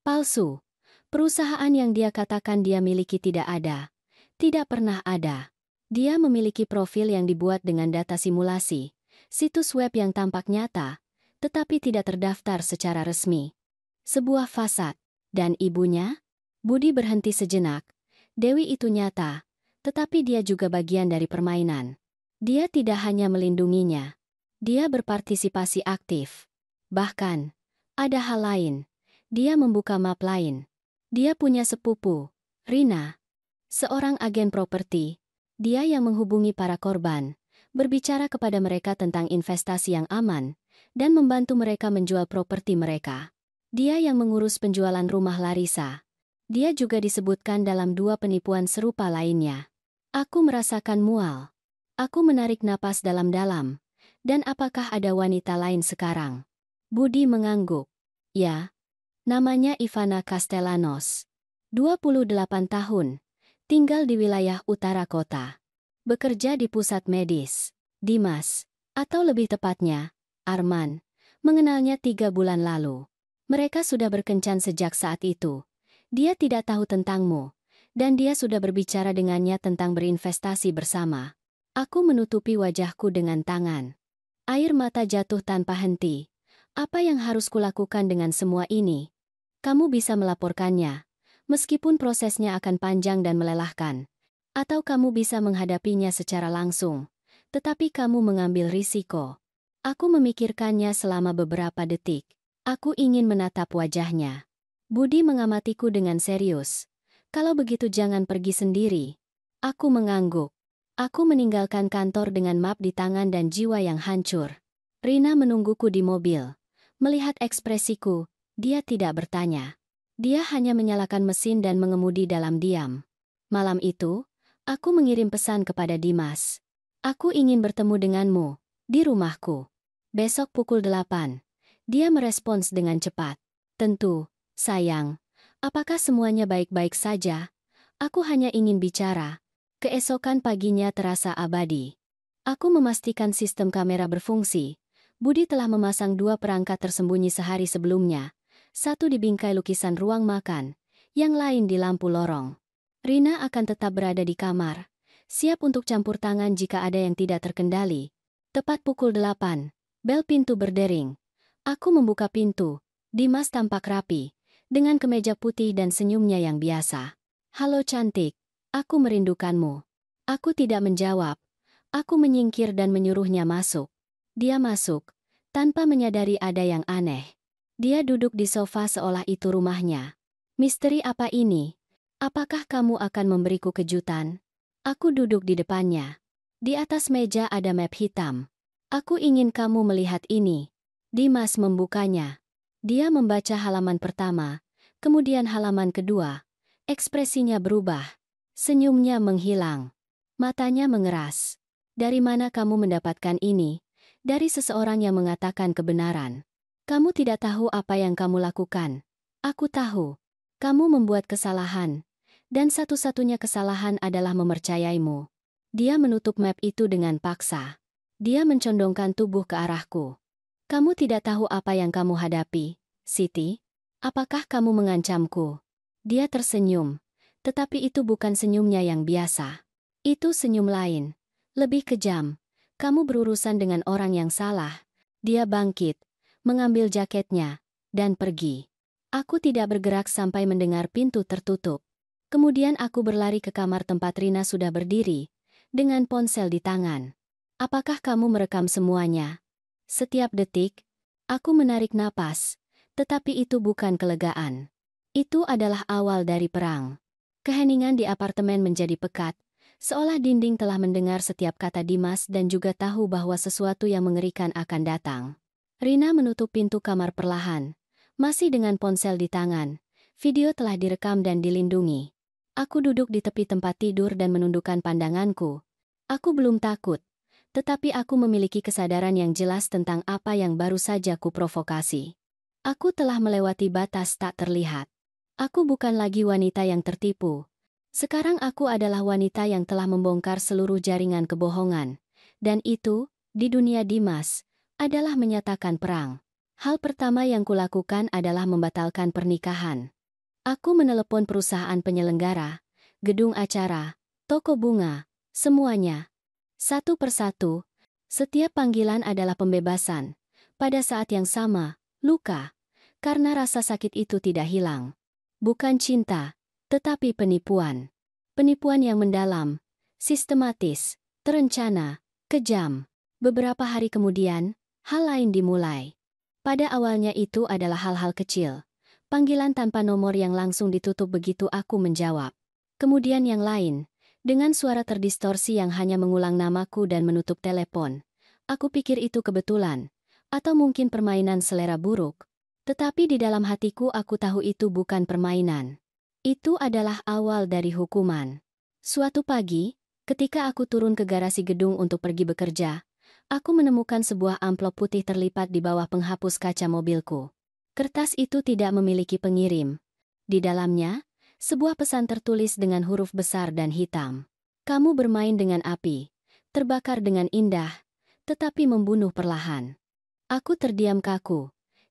Palsu. Perusahaan yang dia katakan dia miliki tidak ada. Tidak pernah ada. Dia memiliki profil yang dibuat dengan data simulasi, situs web yang tampak nyata, tetapi tidak terdaftar secara resmi. Sebuah fasad. Dan ibunya? Budi berhenti sejenak. Dewi itu nyata, tetapi dia juga bagian dari permainan. Dia tidak hanya melindunginya. Dia berpartisipasi aktif. Bahkan, ada hal lain. Dia membuka map lain. Dia punya sepupu, Rina, seorang agen properti. Dia yang menghubungi para korban, berbicara kepada mereka tentang investasi yang aman, dan membantu mereka menjual properti mereka. Dia yang mengurus penjualan rumah Larissa. Dia juga disebutkan dalam 2 penipuan serupa lainnya. Aku merasakan mual. Aku menarik napas dalam-dalam. Dan apakah ada wanita lain sekarang? Budi mengangguk. Ya. Namanya Ivana Castellanos. 28 tahun. Tinggal di wilayah utara kota. Bekerja di pusat medis. Dimas, atau lebih tepatnya, Arman, mengenalnya 3 bulan lalu. Mereka sudah berkencan sejak saat itu. Dia tidak tahu tentangmu, dan dia sudah berbicara dengannya tentang berinvestasi bersama. Aku menutupi wajahku dengan tangan. Air mata jatuh tanpa henti. Apa yang harus kulakukan dengan semua ini? Kamu bisa melaporkannya, meskipun prosesnya akan panjang dan melelahkan. Atau kamu bisa menghadapinya secara langsung, tetapi kamu mengambil risiko. Aku memikirkannya selama beberapa detik. Aku ingin menatap wajahnya. Budi mengamatiku dengan serius. Kalau begitu jangan pergi sendiri. Aku mengangguk. Aku meninggalkan kantor dengan map di tangan dan jiwa yang hancur. Rina menungguku di mobil. Melihat ekspresiku, dia tidak bertanya. Dia hanya menyalakan mesin dan mengemudi dalam diam. Malam itu, aku mengirim pesan kepada Dimas. Aku ingin bertemu denganmu, di rumahku. Besok pukul 8. Dia merespons dengan cepat. Tentu, sayang. Apakah semuanya baik-baik saja? Aku hanya ingin bicara. Keesokan paginya terasa abadi. Aku memastikan sistem kamera berfungsi. Budi telah memasang 2 perangkat tersembunyi sehari sebelumnya. Satu di bingkai lukisan ruang makan, yang lain di lampu lorong. Rina akan tetap berada di kamar, siap untuk campur tangan jika ada yang tidak terkendali. Tepat pukul 8, bel pintu berdering. Aku membuka pintu. Dimas tampak rapi, dengan kemeja putih dan senyumnya yang biasa. Halo cantik, aku merindukanmu. Aku tidak menjawab. Aku menyingkir dan menyuruhnya masuk. Dia masuk, tanpa menyadari ada yang aneh. Dia duduk di sofa seolah itu rumahnya. Misteri apa ini? Apakah kamu akan memberiku kejutan? Aku duduk di depannya. Di atas meja ada map hitam. Aku ingin kamu melihat ini. Dimas membukanya. Dia membaca halaman pertama, kemudian halaman kedua. Ekspresinya berubah. Senyumnya menghilang. Matanya mengeras. Dari mana kamu mendapatkan ini? Dari seseorang yang mengatakan kebenaran. Kamu tidak tahu apa yang kamu lakukan. Aku tahu. Kamu membuat kesalahan. Dan satu-satunya kesalahan adalah mempercayaimu. Dia menutup map itu dengan paksa. Dia mencondongkan tubuh ke arahku. Kamu tidak tahu apa yang kamu hadapi, Siti. Apakah kamu mengancamku? Dia tersenyum, tetapi itu bukan senyumnya yang biasa. Itu senyum lain, lebih kejam. Kamu berurusan dengan orang yang salah. Dia bangkit, mengambil jaketnya, dan pergi. Aku tidak bergerak sampai mendengar pintu tertutup. Kemudian aku berlari ke kamar tempat Rina sudah berdiri, dengan ponsel di tangan. Apakah kamu merekam semuanya? Setiap detik, aku menarik napas, tetapi itu bukan kelegaan. Itu adalah awal dari perang. Keheningan di apartemen menjadi pekat, seolah dinding telah mendengar setiap kata Dimas dan juga tahu bahwa sesuatu yang mengerikan akan datang. Rina menutup pintu kamar perlahan, masih dengan ponsel di tangan. Video telah direkam dan dilindungi. Aku duduk di tepi tempat tidur dan menundukkan pandanganku. Aku belum takut, tetapi aku memiliki kesadaran yang jelas tentang apa yang baru saja kuprovokasi. Aku telah melewati batas tak terlihat. Aku bukan lagi wanita yang tertipu. Sekarang aku adalah wanita yang telah membongkar seluruh jaringan kebohongan. Dan itu, di dunia Dimas, adalah menyatakan perang. Hal pertama yang kulakukan adalah membatalkan pernikahan. Aku menelepon perusahaan penyelenggara, gedung acara, toko bunga, semuanya. Satu persatu, setiap panggilan adalah pembebasan. Pada saat yang sama, luka. Karena rasa sakit itu tidak hilang. Bukan cinta, tetapi penipuan. Penipuan yang mendalam, sistematis, terencana, kejam. Beberapa hari kemudian, hal lain dimulai. Pada awalnya itu adalah hal-hal kecil. Panggilan tanpa nomor yang langsung ditutup begitu aku menjawab. Kemudian yang lain, dengan suara terdistorsi yang hanya mengulang namaku dan menutup telepon. Aku pikir itu kebetulan, atau mungkin permainan selera buruk. Tetapi di dalam hatiku aku tahu itu bukan permainan. Itu adalah awal dari hukuman. Suatu pagi, ketika aku turun ke garasi gedung untuk pergi bekerja, aku menemukan sebuah amplop putih terlipat di bawah penghapus kaca mobilku. Kertas itu tidak memiliki pengirim. Di dalamnya, sebuah pesan tertulis dengan huruf besar dan hitam. Kamu bermain dengan api, terbakar dengan indah, tetapi membunuh perlahan. Aku terdiam kaku.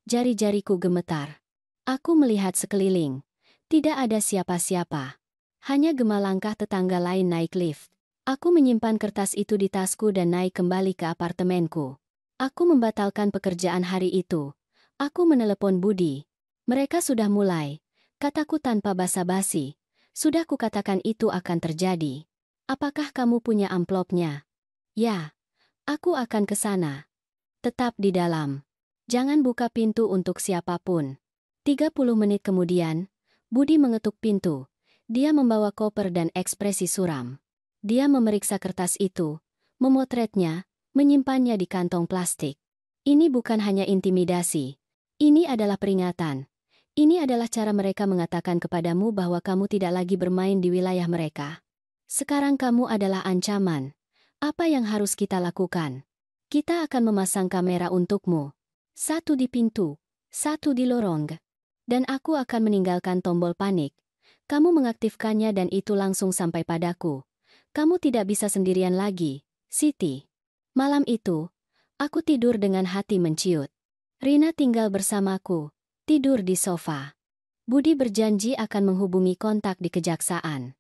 Jari-jariku gemetar. Aku melihat sekeliling. Tidak ada siapa-siapa. Hanya gema langkah tetangga lain naik lift. Aku menyimpan kertas itu di tasku dan naik kembali ke apartemenku. Aku membatalkan pekerjaan hari itu. Aku menelepon Budi. Mereka sudah mulai. Kataku tanpa basa-basi. Sudah kukatakan itu akan terjadi. Apakah kamu punya amplopnya? Ya. Aku akan ke sana. Tetap di dalam. Jangan buka pintu untuk siapapun. 30 menit kemudian, Budi mengetuk pintu. Dia membawa koper dan ekspresi suram. Dia memeriksa kertas itu, memotretnya, menyimpannya di kantong plastik. Ini bukan hanya intimidasi. Ini adalah peringatan. Ini adalah cara mereka mengatakan kepadamu bahwa kamu tidak lagi bermain di wilayah mereka. Sekarang kamu adalah ancaman. Apa yang harus kita lakukan? Kita akan memasang kamera untukmu. Satu di pintu, satu di lorong. Dan aku akan meninggalkan tombol panik. Kamu mengaktifkannya dan itu langsung sampai padaku. Kamu tidak bisa sendirian lagi, Siti. Malam itu, aku tidur dengan hati menciut. Rina tinggal bersamaku, tidur di sofa. Budi berjanji akan menghubungi kontak di kejaksaan.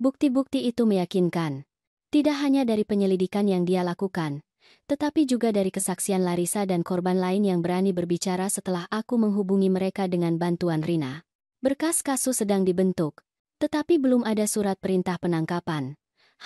Bukti-bukti itu meyakinkan. Tidak hanya dari penyelidikan yang dia lakukan, tetapi juga dari kesaksian Larissa dan korban lain yang berani berbicara setelah aku menghubungi mereka dengan bantuan Rina. Berkas kasus sedang dibentuk, tetapi belum ada surat perintah penangkapan.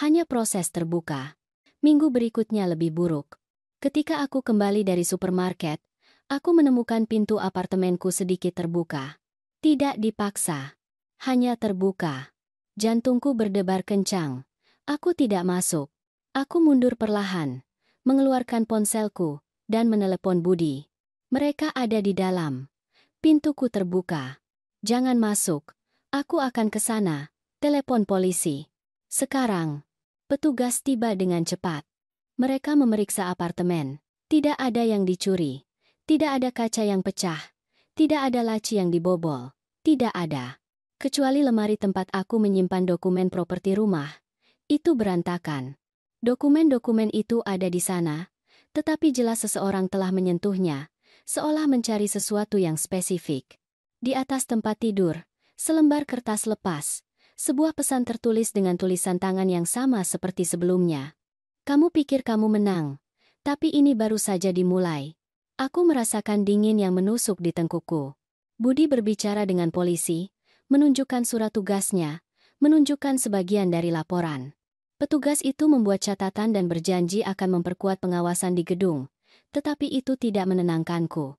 Hanya proses terbuka. Minggu berikutnya lebih buruk. Ketika aku kembali dari supermarket, aku menemukan pintu apartemenku sedikit terbuka. Tidak dipaksa. Hanya terbuka. Jantungku berdebar kencang. Aku tidak masuk. Aku mundur perlahan. Mengeluarkan ponselku, dan menelepon Budi. Mereka ada di dalam. Pintuku terbuka. Jangan masuk. Aku akan ke sana. Telepon polisi. Sekarang. Petugas tiba dengan cepat. Mereka memeriksa apartemen. Tidak ada yang dicuri. Tidak ada kaca yang pecah. Tidak ada laci yang dibobol. Tidak ada. Kecuali lemari tempat aku menyimpan dokumen properti rumah. Itu berantakan. Dokumen-dokumen itu ada di sana, tetapi jelas seseorang telah menyentuhnya, seolah mencari sesuatu yang spesifik. Di atas tempat tidur, selembar kertas lepas, sebuah pesan tertulis dengan tulisan tangan yang sama seperti sebelumnya. Kamu pikir kamu menang, tapi ini baru saja dimulai. Aku merasakan dingin yang menusuk di tengkukku. Budi berbicara dengan polisi, menunjukkan surat tugasnya, menunjukkan sebagian dari laporan. Petugas itu membuat catatan dan berjanji akan memperkuat pengawasan di gedung, tetapi itu tidak menenangkanku.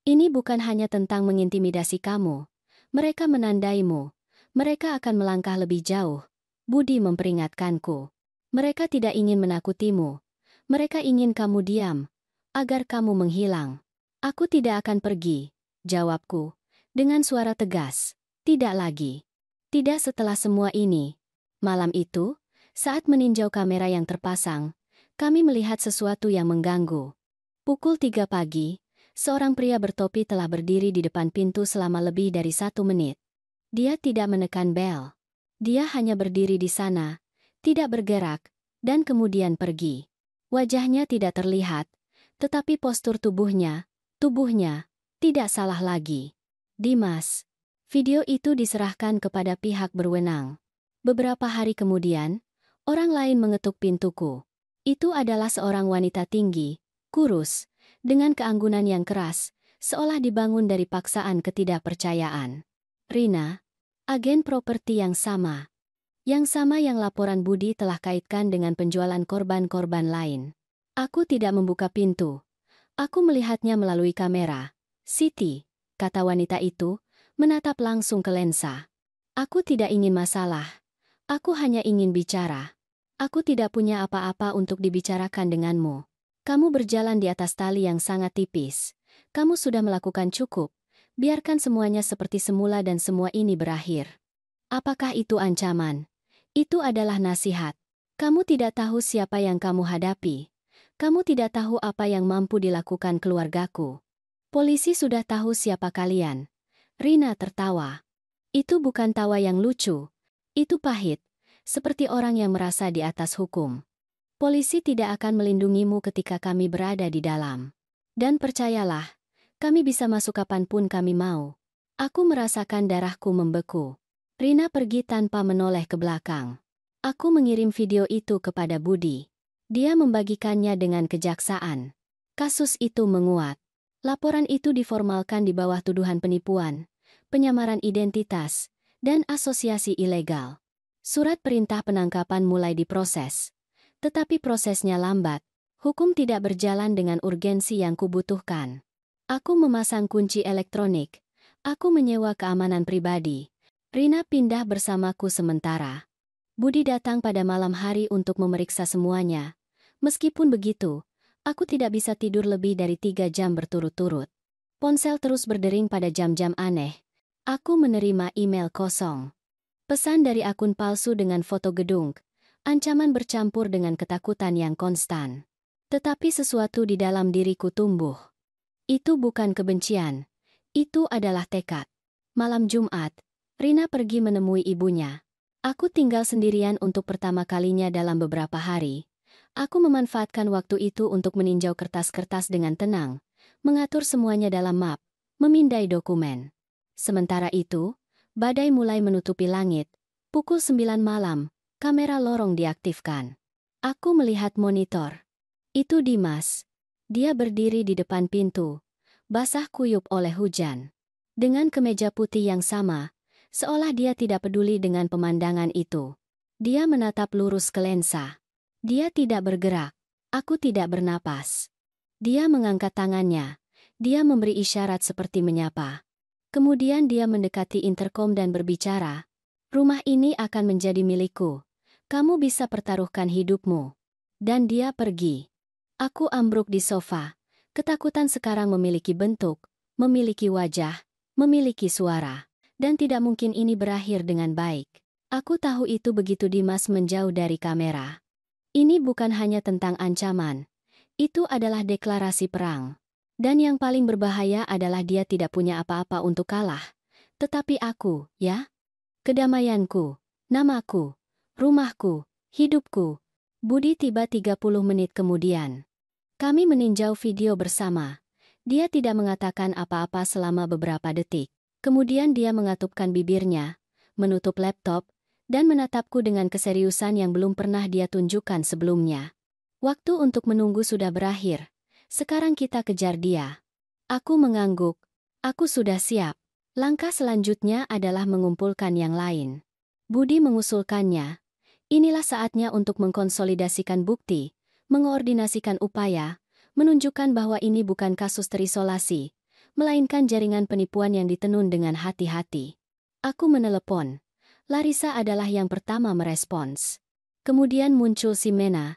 Ini bukan hanya tentang mengintimidasi kamu. Mereka menandaimu. Mereka akan melangkah lebih jauh. Budi memperingatkanku. Mereka tidak ingin menakutimu. Mereka ingin kamu diam, agar kamu menghilang. Aku tidak akan pergi, jawabku, dengan suara tegas. Tidak lagi. Tidak setelah semua ini. Malam itu, saat meninjau kamera yang terpasang, kami melihat sesuatu yang mengganggu. Pukul 3 pagi, seorang pria bertopi telah berdiri di depan pintu selama lebih dari 1 menit. Dia tidak menekan bel. Dia hanya berdiri di sana, tidak bergerak, dan kemudian pergi. Wajahnya tidak terlihat, tetapi postur tubuhnya, tidak salah lagi. Dimas. Video itu diserahkan kepada pihak berwenang. Beberapa hari kemudian, orang lain mengetuk pintuku. Itu adalah seorang wanita tinggi, kurus, dengan keanggunan yang keras, seolah dibangun dari paksaan ketidakpercayaan. Rina, agen properti yang sama. Yang sama yang laporan Budi telah kaitkan dengan penjualan korban-korban lain. Aku tidak membuka pintu. Aku melihatnya melalui kamera. Siti, kata wanita itu, menatap langsung ke lensa. Aku tidak ingin masalah. Aku hanya ingin bicara. Aku tidak punya apa-apa untuk dibicarakan denganmu. Kamu berjalan di atas tali yang sangat tipis. Kamu sudah melakukan cukup. Biarkan semuanya seperti semula dan semua ini berakhir. Apakah itu ancaman? Itu adalah nasihat. Kamu tidak tahu siapa yang kamu hadapi. Kamu tidak tahu apa yang mampu dilakukan keluargaku. Polisi sudah tahu siapa kalian. Rina tertawa. Itu bukan tawa yang lucu. Itu pahit, seperti orang yang merasa di atas hukum. Polisi tidak akan melindungimu ketika kami berada di dalam. Dan percayalah, kami bisa masuk kapanpun kami mau. Aku merasakan darahku membeku. Rina pergi tanpa menoleh ke belakang. Aku mengirim video itu kepada Budi. Dia membagikannya dengan kejaksaan. Kasus itu menguat. Laporan itu diformalkan di bawah tuduhan penipuan, penyamaran identitas, dan asosiasi ilegal. Surat perintah penangkapan mulai diproses. Tetapi prosesnya lambat. Hukum tidak berjalan dengan urgensi yang kubutuhkan. Aku memasang kunci elektronik. Aku menyewa keamanan pribadi. Rina pindah bersamaku sementara. Budi datang pada malam hari untuk memeriksa semuanya. Meskipun begitu, aku tidak bisa tidur lebih dari 3 jam berturut-turut. Ponsel terus berdering pada jam-jam aneh. Aku menerima email kosong. Pesan dari akun palsu dengan foto gedung. Ancaman bercampur dengan ketakutan yang konstan. Tetapi sesuatu di dalam diriku tumbuh. Itu bukan kebencian. Itu adalah tekad. Malam Jumat, Rina pergi menemui ibunya. Aku tinggal sendirian untuk pertama kalinya dalam beberapa hari. Aku memanfaatkan waktu itu untuk meninjau kertas-kertas dengan tenang, mengatur semuanya dalam map, memindai dokumen. Sementara itu, badai mulai menutupi langit. Pukul 9 malam, kamera lorong diaktifkan. Aku melihat monitor. Itu Dimas. Dia berdiri di depan pintu, basah kuyup oleh hujan. Dengan kemeja putih yang sama, seolah dia tidak peduli dengan pemandangan itu. Dia menatap lurus ke lensa. Dia tidak bergerak. Aku tidak bernapas. Dia mengangkat tangannya. Dia memberi isyarat seperti menyapa. Kemudian dia mendekati interkom dan berbicara. Rumah ini akan menjadi milikku. Kamu bisa pertaruhkan hidupmu. Dan dia pergi. Aku ambruk di sofa. Ketakutan sekarang memiliki bentuk, memiliki wajah, memiliki suara. Dan tidak mungkin ini berakhir dengan baik. Aku tahu itu begitu Dimas menjauh dari kamera. Ini bukan hanya tentang ancaman. Itu adalah deklarasi perang. Dan yang paling berbahaya adalah dia tidak punya apa-apa untuk kalah. Tetapi aku, ya? Kedamaianku, namaku, rumahku, hidupku. Budi tiba 30 menit kemudian. Kami meninjau video bersama. Dia tidak mengatakan apa-apa selama beberapa detik. Kemudian dia mengatupkan bibirnya, menutup laptop, dan menatapku dengan keseriusan yang belum pernah dia tunjukkan sebelumnya. Waktu untuk menunggu sudah berakhir. Sekarang kita kejar dia. Aku mengangguk. Aku sudah siap. Langkah selanjutnya adalah mengumpulkan yang lain. Budi mengusulkannya. Inilah saatnya untuk mengkonsolidasikan bukti, mengoordinasikan upaya, menunjukkan bahwa ini bukan kasus terisolasi, melainkan jaringan penipuan yang ditenun dengan hati-hati. Aku menelepon. Larissa adalah yang pertama merespons. Kemudian muncul Ximena.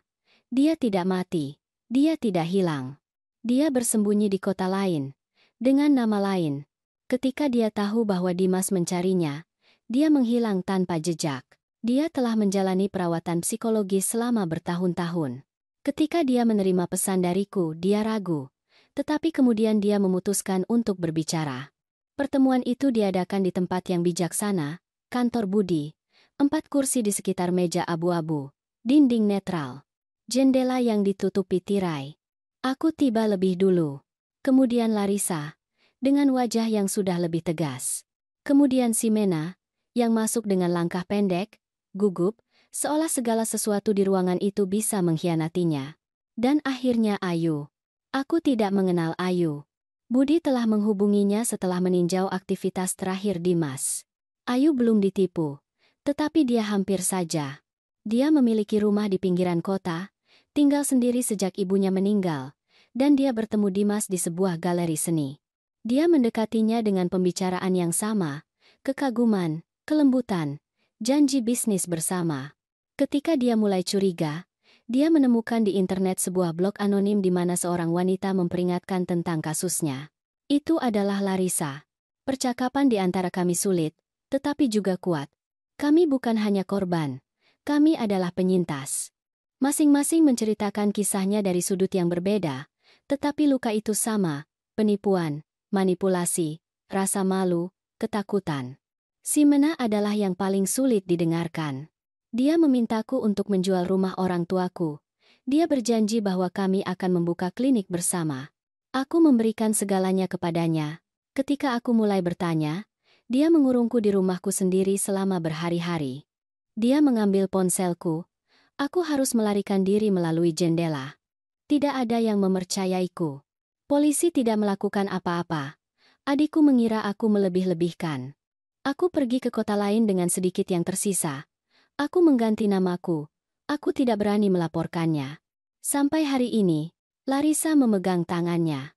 Dia tidak mati. Dia tidak hilang. Dia bersembunyi di kota lain. Dengan nama lain. Ketika dia tahu bahwa Dimas mencarinya, dia menghilang tanpa jejak. Dia telah menjalani perawatan psikologis selama bertahun-tahun. Ketika dia menerima pesan dariku, dia ragu. Tetapi kemudian dia memutuskan untuk berbicara. Pertemuan itu diadakan di tempat yang bijaksana, kantor Budi. 4 kursi di sekitar meja abu-abu, dinding netral, jendela yang ditutupi tirai. Aku tiba lebih dulu. Kemudian Larissa, dengan wajah yang sudah lebih tegas. Kemudian Ximena, yang masuk dengan langkah pendek, gugup, seolah segala sesuatu di ruangan itu bisa mengkhianatinya. Dan akhirnya Ayu. Aku tidak mengenal Ayu. Budi telah menghubunginya setelah meninjau aktivitas terakhir Dimas. Ayu belum ditipu, tetapi dia hampir saja. Dia memiliki rumah di pinggiran kota, tinggal sendiri sejak ibunya meninggal, dan dia bertemu Dimas di sebuah galeri seni. Dia mendekatinya dengan pembicaraan yang sama, kekaguman, kelembutan, janji bisnis bersama. Ketika dia mulai curiga, dia menemukan di internet sebuah blog anonim di mana seorang wanita memperingatkan tentang kasusnya. Itu adalah Larissa. Percakapan di antara kami sulit, tetapi juga kuat. Kami bukan hanya korban, kami adalah penyintas. Masing-masing menceritakan kisahnya dari sudut yang berbeda, tetapi luka itu sama, penipuan, manipulasi, rasa malu, ketakutan. Ximena adalah yang paling sulit didengarkan. Dia memintaku untuk menjual rumah orang tuaku. Dia berjanji bahwa kami akan membuka klinik bersama. Aku memberikan segalanya kepadanya. Ketika aku mulai bertanya, dia mengurungku di rumahku sendiri selama berhari-hari. Dia mengambil ponselku. Aku harus melarikan diri melalui jendela. Tidak ada yang mempercayaiku. Polisi tidak melakukan apa-apa. Adikku mengira aku melebih-lebihkan. Aku pergi ke kota lain dengan sedikit yang tersisa. Aku mengganti namaku. Aku tidak berani melaporkannya. Sampai hari ini, Larissa memegang tangannya.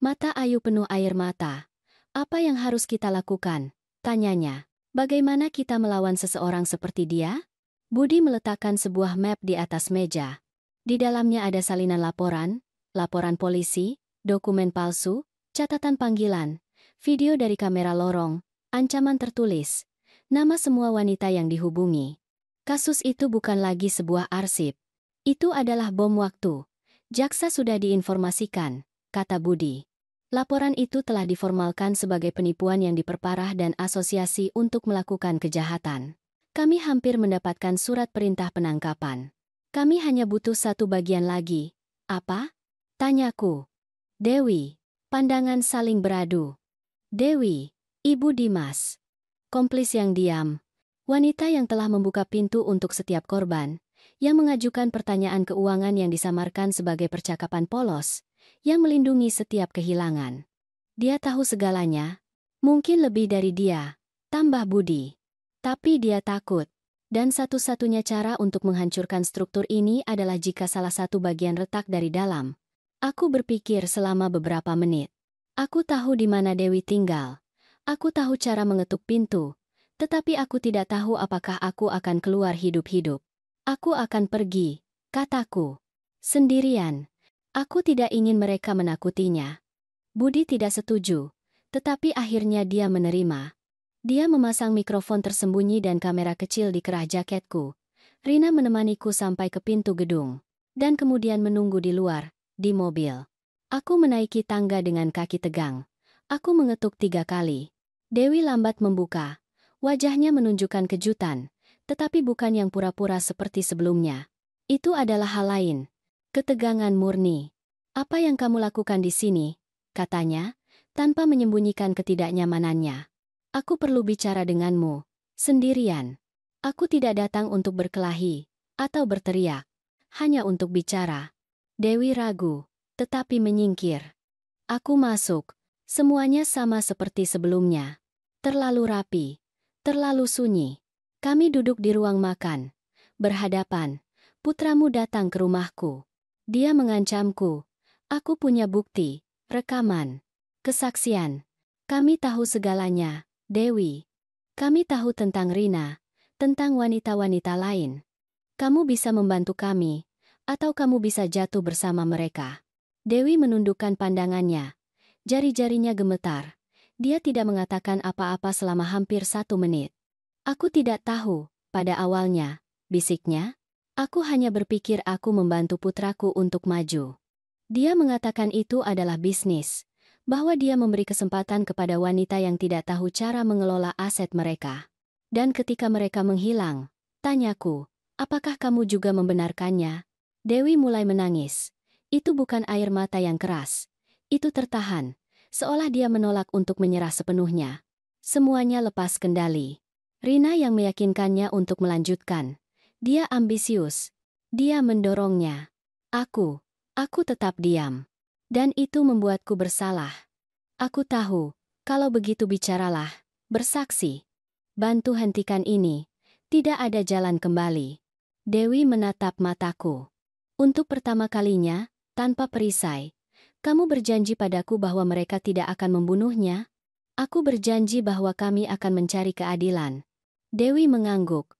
Mata Ayu penuh air mata. Apa yang harus kita lakukan? Tanyanya. Bagaimana kita melawan seseorang seperti dia? Budi meletakkan sebuah map di atas meja. Di dalamnya ada salinan laporan, laporan polisi, dokumen palsu, catatan panggilan, video dari kamera lorong, ancaman tertulis, nama semua wanita yang dihubungi. Kasus itu bukan lagi sebuah arsip. Itu adalah bom waktu. Jaksa sudah diinformasikan, kata Budi. Laporan itu telah diformalkan sebagai penipuan yang diperparah dan asosiasi untuk melakukan kejahatan. Kami hampir mendapatkan surat perintah penangkapan. Kami hanya butuh satu bagian lagi. Apa? Tanyaku. Dewi. Pandangan saling beradu. Dewi, Ibu Dimas. Komplis yang diam. Wanita yang telah membuka pintu untuk setiap korban, yang mengajukan pertanyaan keuangan yang disamarkan sebagai percakapan polos, yang melindungi setiap kehilangan. Dia tahu segalanya, mungkin lebih dari dia, tambah Budi. Tapi dia takut, dan satu-satunya cara untuk menghancurkan struktur ini adalah jika salah satu bagian retak dari dalam. Aku berpikir selama beberapa menit. Aku tahu di mana Dewi tinggal. Aku tahu cara mengetuk pintu. Tetapi aku tidak tahu apakah aku akan keluar hidup-hidup. Aku akan pergi, kataku. Sendirian. Aku tidak ingin mereka menakutinya. Budi tidak setuju, tetapi akhirnya dia menerima. Dia memasang mikrofon tersembunyi dan kamera kecil di kerah jaketku. Rina menemaniku sampai ke pintu gedung, dan kemudian menunggu di luar, di mobil. Aku menaiki tangga dengan kaki tegang. Aku mengetuk 3 kali. Dewi lambat membuka. Wajahnya menunjukkan kejutan, tetapi bukan yang pura-pura seperti sebelumnya. Itu adalah hal lain. Ketegangan murni. Apa yang kamu lakukan di sini? katanya, tanpa menyembunyikan ketidaknyamanannya. Aku perlu bicara denganmu, sendirian. Aku tidak datang untuk berkelahi, atau berteriak. Hanya untuk bicara. Dewi ragu, tetapi menyingkir. Aku masuk. Semuanya sama seperti sebelumnya. Terlalu rapi. Terlalu sunyi. Kami duduk di ruang makan. Berhadapan. Putramu datang ke rumahku. Dia mengancamku. Aku punya bukti, rekaman, kesaksian. Kami tahu segalanya, Dewi. Kami tahu tentang Rina, tentang wanita-wanita lain. Kamu bisa membantu kami, atau kamu bisa jatuh bersama mereka. Dewi menundukkan pandangannya. Jari-jarinya gemetar. Dia tidak mengatakan apa-apa selama hampir 1 menit. Aku tidak tahu, pada awalnya, bisiknya. Aku hanya berpikir aku membantu putraku untuk maju. Dia mengatakan itu adalah bisnis, bahwa dia memberi kesempatan kepada wanita yang tidak tahu cara mengelola aset mereka. Dan ketika mereka menghilang, tanyaku, apakah kamu juga membenarkannya? Dewi mulai menangis. Itu bukan air mata yang keras. Itu tertahan, seolah dia menolak untuk menyerah sepenuhnya. Semuanya lepas kendali. Rina yang meyakinkannya untuk melanjutkan. Dia ambisius. Dia mendorongnya. Aku tetap diam. Dan itu membuatku bersalah. Aku tahu, kalau begitu bicaralah, bersaksi. Bantu hentikan ini. Tidak ada jalan kembali. Dewi menatap mataku. Untuk pertama kalinya, tanpa perisai, kamu berjanji padaku bahwa mereka tidak akan membunuhnya? Aku berjanji bahwa kami akan mencari keadilan. Dewi mengangguk.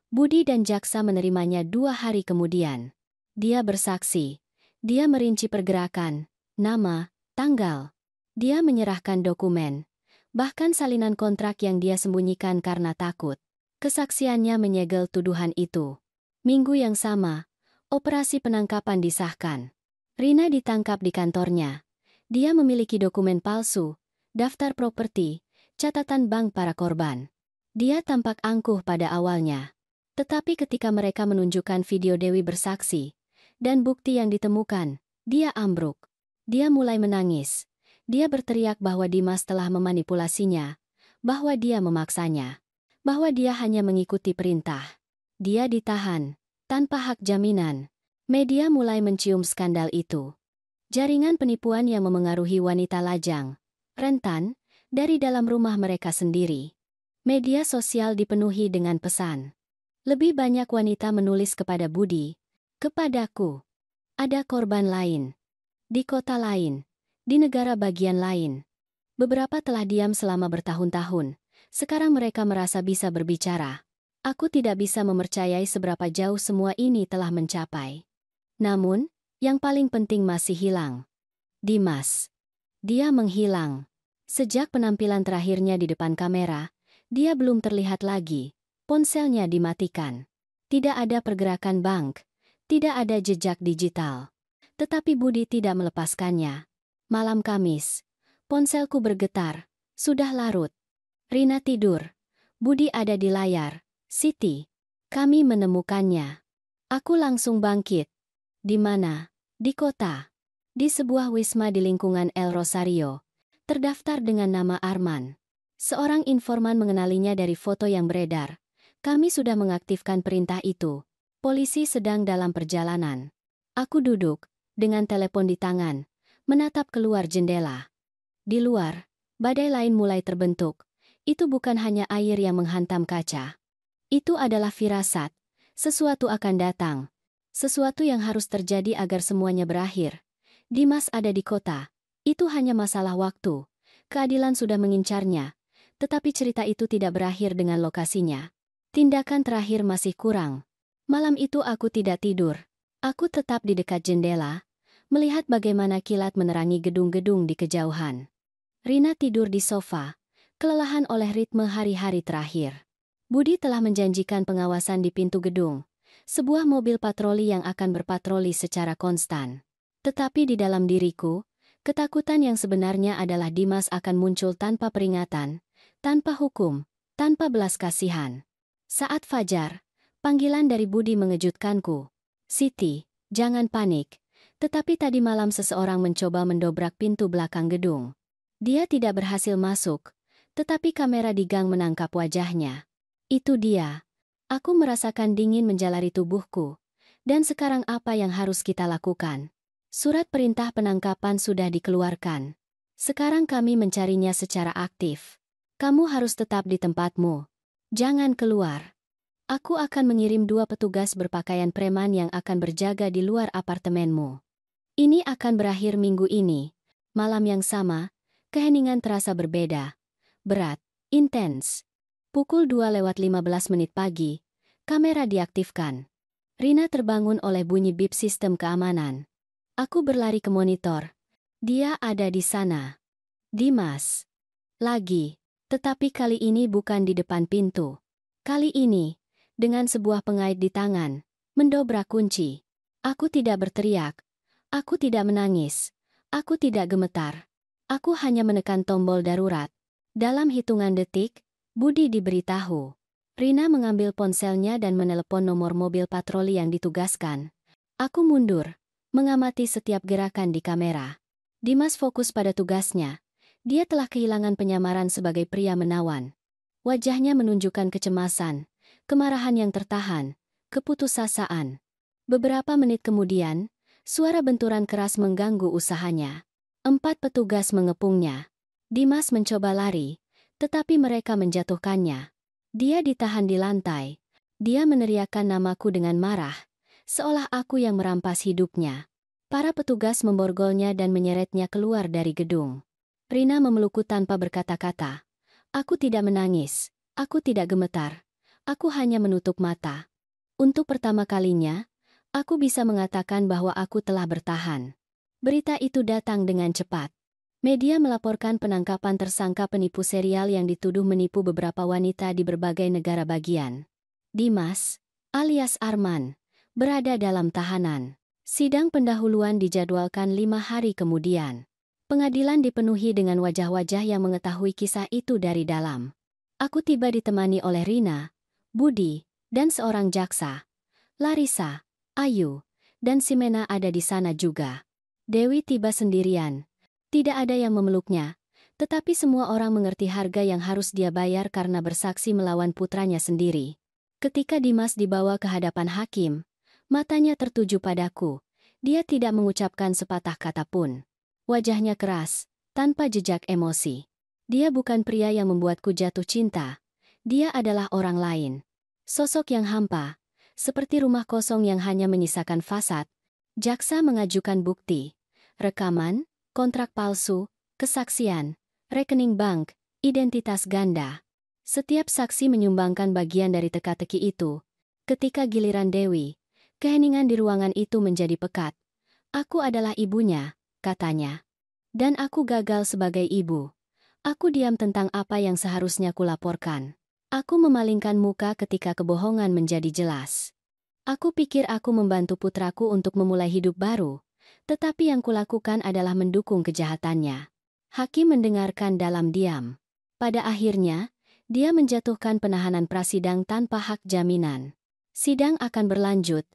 Budi dan jaksa menerimanya 2 hari kemudian. Dia bersaksi. Dia merinci pergerakan, nama, tanggal. Dia menyerahkan dokumen. Bahkan salinan kontrak yang dia sembunyikan karena takut. Kesaksiannya menyegel tuduhan itu. Minggu yang sama, operasi penangkapan disahkan. Rina ditangkap di kantornya. Dia memiliki dokumen palsu, daftar properti, catatan bank para korban. Dia tampak angkuh pada awalnya. Tetapi ketika mereka menunjukkan video Dewi bersaksi, dan bukti yang ditemukan, dia ambruk. Dia mulai menangis. Dia berteriak bahwa Dimas telah memanipulasinya, bahwa dia memaksanya, bahwa dia hanya mengikuti perintah. Dia ditahan, tanpa hak jaminan. Media mulai mencium skandal itu. Jaringan penipuan yang memengaruhi wanita lajang, rentan, dari dalam rumah mereka sendiri. Media sosial dipenuhi dengan pesan. Lebih banyak wanita menulis kepada Budi, kepadaku. Ada korban lain. Di kota lain. Di negara bagian lain. Beberapa telah diam selama bertahun-tahun. Sekarang mereka merasa bisa berbicara. Aku tidak bisa mempercayai seberapa jauh semua ini telah mencapai. Namun, yang paling penting masih hilang. Dimas. Dia menghilang. Sejak penampilan terakhirnya di depan kamera, dia belum terlihat lagi. Ponselnya dimatikan. Tidak ada pergerakan bank. Tidak ada jejak digital. Tetapi Budi tidak melepaskannya. Malam Kamis. Ponselku bergetar. Sudah larut. Rina tidur. Budi ada di layar. Siti. Kami menemukannya. Aku langsung bangkit. Di mana? Di kota. Di sebuah wisma di lingkungan El Rosario. Terdaftar dengan nama Arman. Seorang informan mengenalinya dari foto yang beredar. Kami sudah mengaktifkan perintah itu. Polisi sedang dalam perjalanan. Aku duduk, dengan telepon di tangan, menatap keluar jendela. Di luar, badai lain mulai terbentuk. Itu bukan hanya air yang menghantam kaca. Itu adalah firasat. Sesuatu akan datang. Sesuatu yang harus terjadi agar semuanya berakhir. Dimas ada di kota. Itu hanya masalah waktu. Keadilan sudah mengincarnya. Tetapi cerita itu tidak berakhir dengan lokasinya. Tindakan terakhir masih kurang. Malam itu aku tidak tidur. Aku tetap di dekat jendela, melihat bagaimana kilat menerangi gedung-gedung di kejauhan. Rina tidur di sofa, kelelahan oleh ritme hari-hari terakhir. Budi telah menjanjikan pengawasan di pintu gedung, sebuah mobil patroli yang akan berpatroli secara konstan. Tetapi di dalam diriku, ketakutan yang sebenarnya adalah Dimas akan muncul tanpa peringatan, tanpa hukum, tanpa belas kasihan. Saat fajar, panggilan dari Budi mengejutkanku. Siti, jangan panik. Tetapi tadi malam seseorang mencoba mendobrak pintu belakang gedung. Dia tidak berhasil masuk, tetapi kamera di gang menangkap wajahnya. Itu dia. Aku merasakan dingin menjalari tubuhku. Dan sekarang apa yang harus kita lakukan? Surat perintah penangkapan sudah dikeluarkan. Sekarang kami mencarinya secara aktif. Kamu harus tetap di tempatmu. Jangan keluar. Aku akan mengirim 2 petugas berpakaian preman yang akan berjaga di luar apartemenmu. Ini akan berakhir minggu ini. Malam yang sama, keheningan terasa berbeda. Berat, intens. Pukul 2:15 pagi, kamera diaktifkan. Rina terbangun oleh bunyi bip sistem keamanan. Aku berlari ke monitor. Dia ada di sana. Dimas. Lagi. Tetapi kali ini bukan di depan pintu. Kali ini, dengan sebuah pengait di tangan, mendobrak kunci. Aku tidak berteriak. Aku tidak menangis. Aku tidak gemetar. Aku hanya menekan tombol darurat. Dalam hitungan detik, Budi diberitahu. Rina mengambil ponselnya dan menelepon nomor mobil patroli yang ditugaskan. Aku mundur, mengamati setiap gerakan di kamera. Dimas fokus pada tugasnya. Dia telah kehilangan penyamaran sebagai pria menawan. Wajahnya menunjukkan kecemasan, kemarahan yang tertahan, keputusasaan. Beberapa menit kemudian, suara benturan keras mengganggu usahanya. 4 petugas mengepungnya. Dimas mencoba lari, tetapi mereka menjatuhkannya. Dia ditahan di lantai. Dia meneriakkan namaku dengan marah, seolah aku yang merampas hidupnya. Para petugas memborgolnya dan menyeretnya keluar dari gedung. Rina memelukku tanpa berkata-kata. Aku tidak menangis, aku tidak gemetar. Aku hanya menutup mata. Untuk pertama kalinya, aku bisa mengatakan bahwa aku telah bertahan. Berita itu datang dengan cepat. Media melaporkan penangkapan tersangka penipu serial yang dituduh menipu beberapa wanita di berbagai negara bagian. Dimas, alias Arman, berada dalam tahanan. Sidang pendahuluan dijadwalkan 5 hari kemudian. Pengadilan dipenuhi dengan wajah-wajah yang mengetahui kisah itu dari dalam. Aku tiba ditemani oleh Rina, Budi, dan seorang jaksa. Larissa, Ayu, dan Simena ada di sana juga. Dewi tiba sendirian. Tidak ada yang memeluknya, tetapi semua orang mengerti harga yang harus dia bayar karena bersaksi melawan putranya sendiri. Ketika Dimas dibawa ke hadapan hakim, matanya tertuju padaku. Dia tidak mengucapkan sepatah kata pun. Wajahnya keras, tanpa jejak emosi. Dia bukan pria yang membuatku jatuh cinta. Dia adalah orang lain. Sosok yang hampa, seperti rumah kosong yang hanya menyisakan fasad. Jaksa mengajukan bukti, rekaman, kontrak palsu, kesaksian, rekening bank, identitas ganda. Setiap saksi menyumbangkan bagian dari teka-teki itu. Ketika giliran Dewi, keheningan di ruangan itu menjadi pekat. Aku adalah ibunya, katanya. Dan aku gagal sebagai ibu. Aku diam tentang apa yang seharusnya kulaporkan. Aku memalingkan muka ketika kebohongan menjadi jelas. Aku pikir aku membantu putraku untuk memulai hidup baru, tetapi yang kulakukan adalah mendukung kejahatannya. Hakim mendengarkan dalam diam. Pada akhirnya, dia menjatuhkan penahanan prasidang tanpa hak jaminan. Sidang akan berlanjut,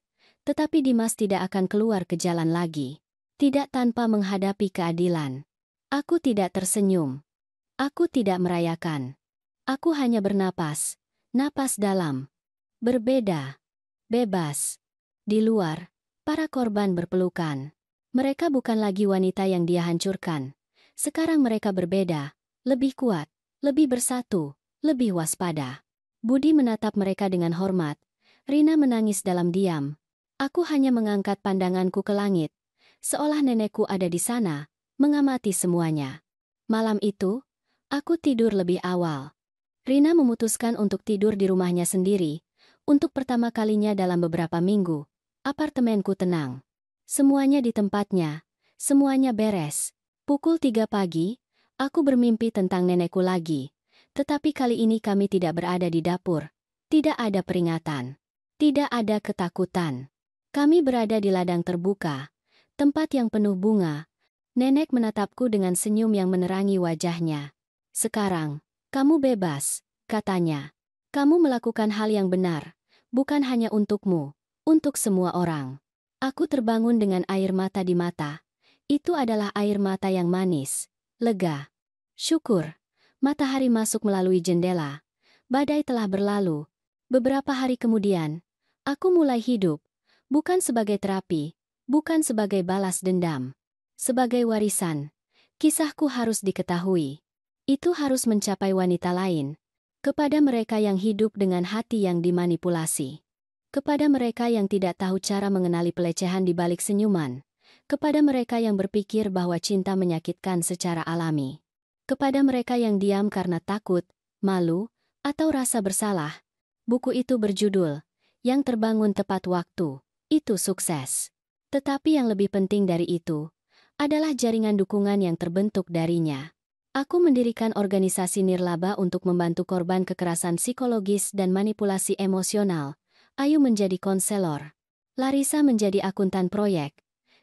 tetapi Dimas tidak akan keluar ke jalan lagi. Tidak tanpa menghadapi keadilan. Aku tidak tersenyum. Aku tidak merayakan. Aku hanya bernapas. Napas dalam. Berbeda. Bebas. Di luar, para korban berpelukan. Mereka bukan lagi wanita yang dia hancurkan. Sekarang mereka berbeda. Lebih kuat. Lebih bersatu. Lebih waspada. Budi menatap mereka dengan hormat. Rina menangis dalam diam. Aku hanya mengangkat pandanganku ke langit. Seolah nenekku ada di sana, mengamati semuanya. Malam itu, aku tidur lebih awal. Rina memutuskan untuk tidur di rumahnya sendiri. Untuk pertama kalinya dalam beberapa minggu, apartemenku tenang. Semuanya di tempatnya, semuanya beres. Pukul 3 pagi, aku bermimpi tentang nenekku lagi. Tetapi kali ini kami tidak berada di dapur. Tidak ada peringatan. Tidak ada ketakutan. Kami berada di ladang terbuka. Tempat yang penuh bunga. Nenek menatapku dengan senyum yang menerangi wajahnya. Sekarang, kamu bebas, katanya. Kamu melakukan hal yang benar, bukan hanya untukmu, untuk semua orang. Aku terbangun dengan air mata di mata. Itu adalah air mata yang manis, lega. Syukur. Matahari masuk melalui jendela. Badai telah berlalu. Beberapa hari kemudian, aku mulai hidup. Bukan sebagai terapi, bukan sebagai balas dendam. Sebagai warisan. Kisahku harus diketahui. Itu harus mencapai wanita lain. Kepada mereka yang hidup dengan hati yang dimanipulasi. Kepada mereka yang tidak tahu cara mengenali pelecehan di balik senyuman. Kepada mereka yang berpikir bahwa cinta menyakitkan secara alami. Kepada mereka yang diam karena takut, malu, atau rasa bersalah. Buku itu berjudul, Yang Terbangun Tepat Waktu. Itu sukses. Tetapi yang lebih penting dari itu, adalah jaringan dukungan yang terbentuk darinya. Aku mendirikan organisasi nirlaba untuk membantu korban kekerasan psikologis dan manipulasi emosional. Ayu menjadi konselor. Larissa menjadi akuntan proyek.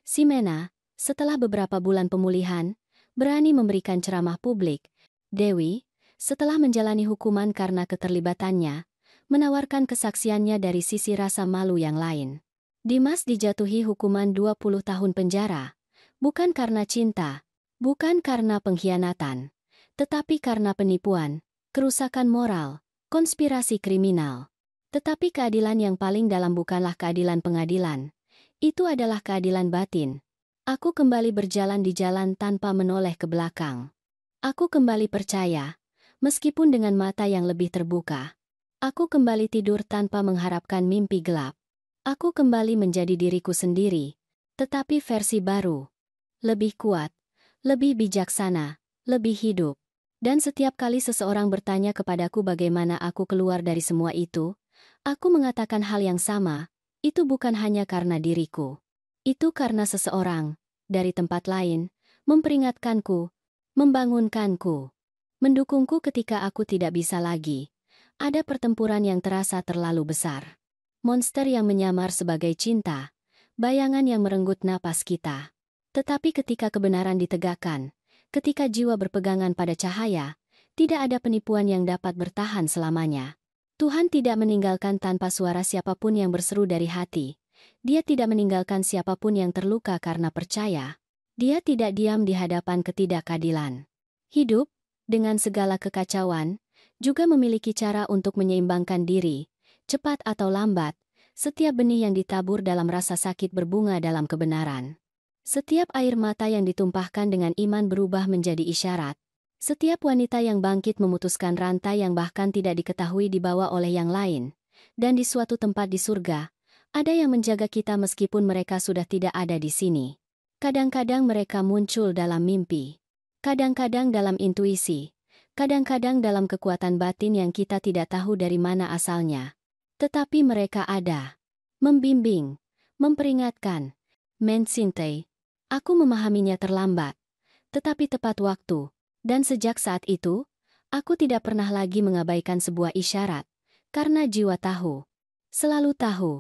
Simena, setelah beberapa bulan pemulihan, berani memberikan ceramah publik. Dewi, setelah menjalani hukuman karena keterlibatannya, menawarkan kesaksiannya dari sisi rasa malu yang lain. Dimas dijatuhi hukuman 20 tahun penjara. Bukan karena cinta, bukan karena pengkhianatan, tetapi karena penipuan, kerusakan moral, konspirasi kriminal. Tetapi keadilan yang paling dalam bukanlah keadilan pengadilan. Itu adalah keadilan batin. Aku kembali berjalan di jalan tanpa menoleh ke belakang. Aku kembali percaya, meskipun dengan mata yang lebih terbuka. Aku kembali tidur tanpa mengharapkan mimpi gelap. Aku kembali menjadi diriku sendiri, tetapi versi baru. Lebih kuat, lebih bijaksana, lebih hidup. Dan setiap kali seseorang bertanya kepadaku bagaimana aku keluar dari semua itu, aku mengatakan hal yang sama, itu bukan hanya karena diriku. Itu karena seseorang, dari tempat lain, memperingatkanku, membangunkanku, mendukungku ketika aku tidak bisa lagi. Ada pertempuran yang terasa terlalu besar. Monster yang menyamar sebagai cinta, bayangan yang merenggut napas kita. Tetapi ketika kebenaran ditegakkan, ketika jiwa berpegangan pada cahaya, tidak ada penipuan yang dapat bertahan selamanya. Tuhan tidak meninggalkan tanpa suara siapapun yang berseru dari hati. Dia tidak meninggalkan siapapun yang terluka karena percaya. Dia tidak diam di hadapan ketidakadilan. Hidup, dengan segala kekacauan, juga memiliki cara untuk menyeimbangkan diri, cepat atau lambat. Setiap benih yang ditabur dalam rasa sakit berbunga dalam kebenaran. Setiap air mata yang ditumpahkan dengan iman berubah menjadi isyarat. Setiap wanita yang bangkit memutuskan rantai yang bahkan tidak diketahui dibawa oleh yang lain. Dan di suatu tempat di surga, ada yang menjaga kita meskipun mereka sudah tidak ada di sini. Kadang-kadang mereka muncul dalam mimpi. Kadang-kadang dalam intuisi. Kadang-kadang dalam kekuatan batin yang kita tidak tahu dari mana asalnya. Tetapi mereka ada. Membimbing. Memperingatkan. Mencintai. Aku memahaminya terlambat. Tetapi tepat waktu. Dan sejak saat itu, aku tidak pernah lagi mengabaikan sebuah isyarat. Karena jiwa tahu. Selalu tahu.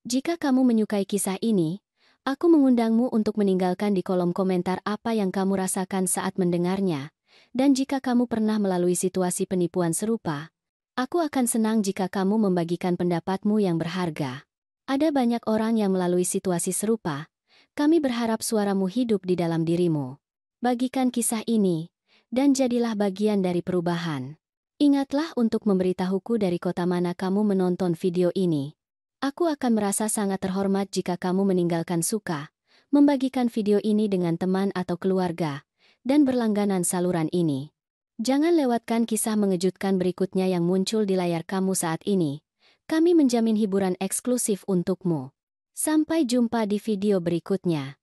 Jika kamu menyukai kisah ini, aku mengundangmu untuk meninggalkan di kolom komentar apa yang kamu rasakan saat mendengarnya. Dan jika kamu pernah melalui situasi penipuan serupa, aku akan senang jika kamu membagikan pendapatmu yang berharga. Ada banyak orang yang melalui situasi serupa. Kami berharap suaramu hidup di dalam dirimu. Bagikan kisah ini, dan jadilah bagian dari perubahan. Ingatlah untuk memberitahuku dari kota mana kamu menonton video ini. Aku akan merasa sangat terhormat jika kamu meninggalkan suka, membagikan video ini dengan teman atau keluarga, dan berlangganan saluran ini. Jangan lewatkan kisah mengejutkan berikutnya yang muncul di layar kamu saat ini. Kami menjamin hiburan eksklusif untukmu. Sampai jumpa di video berikutnya.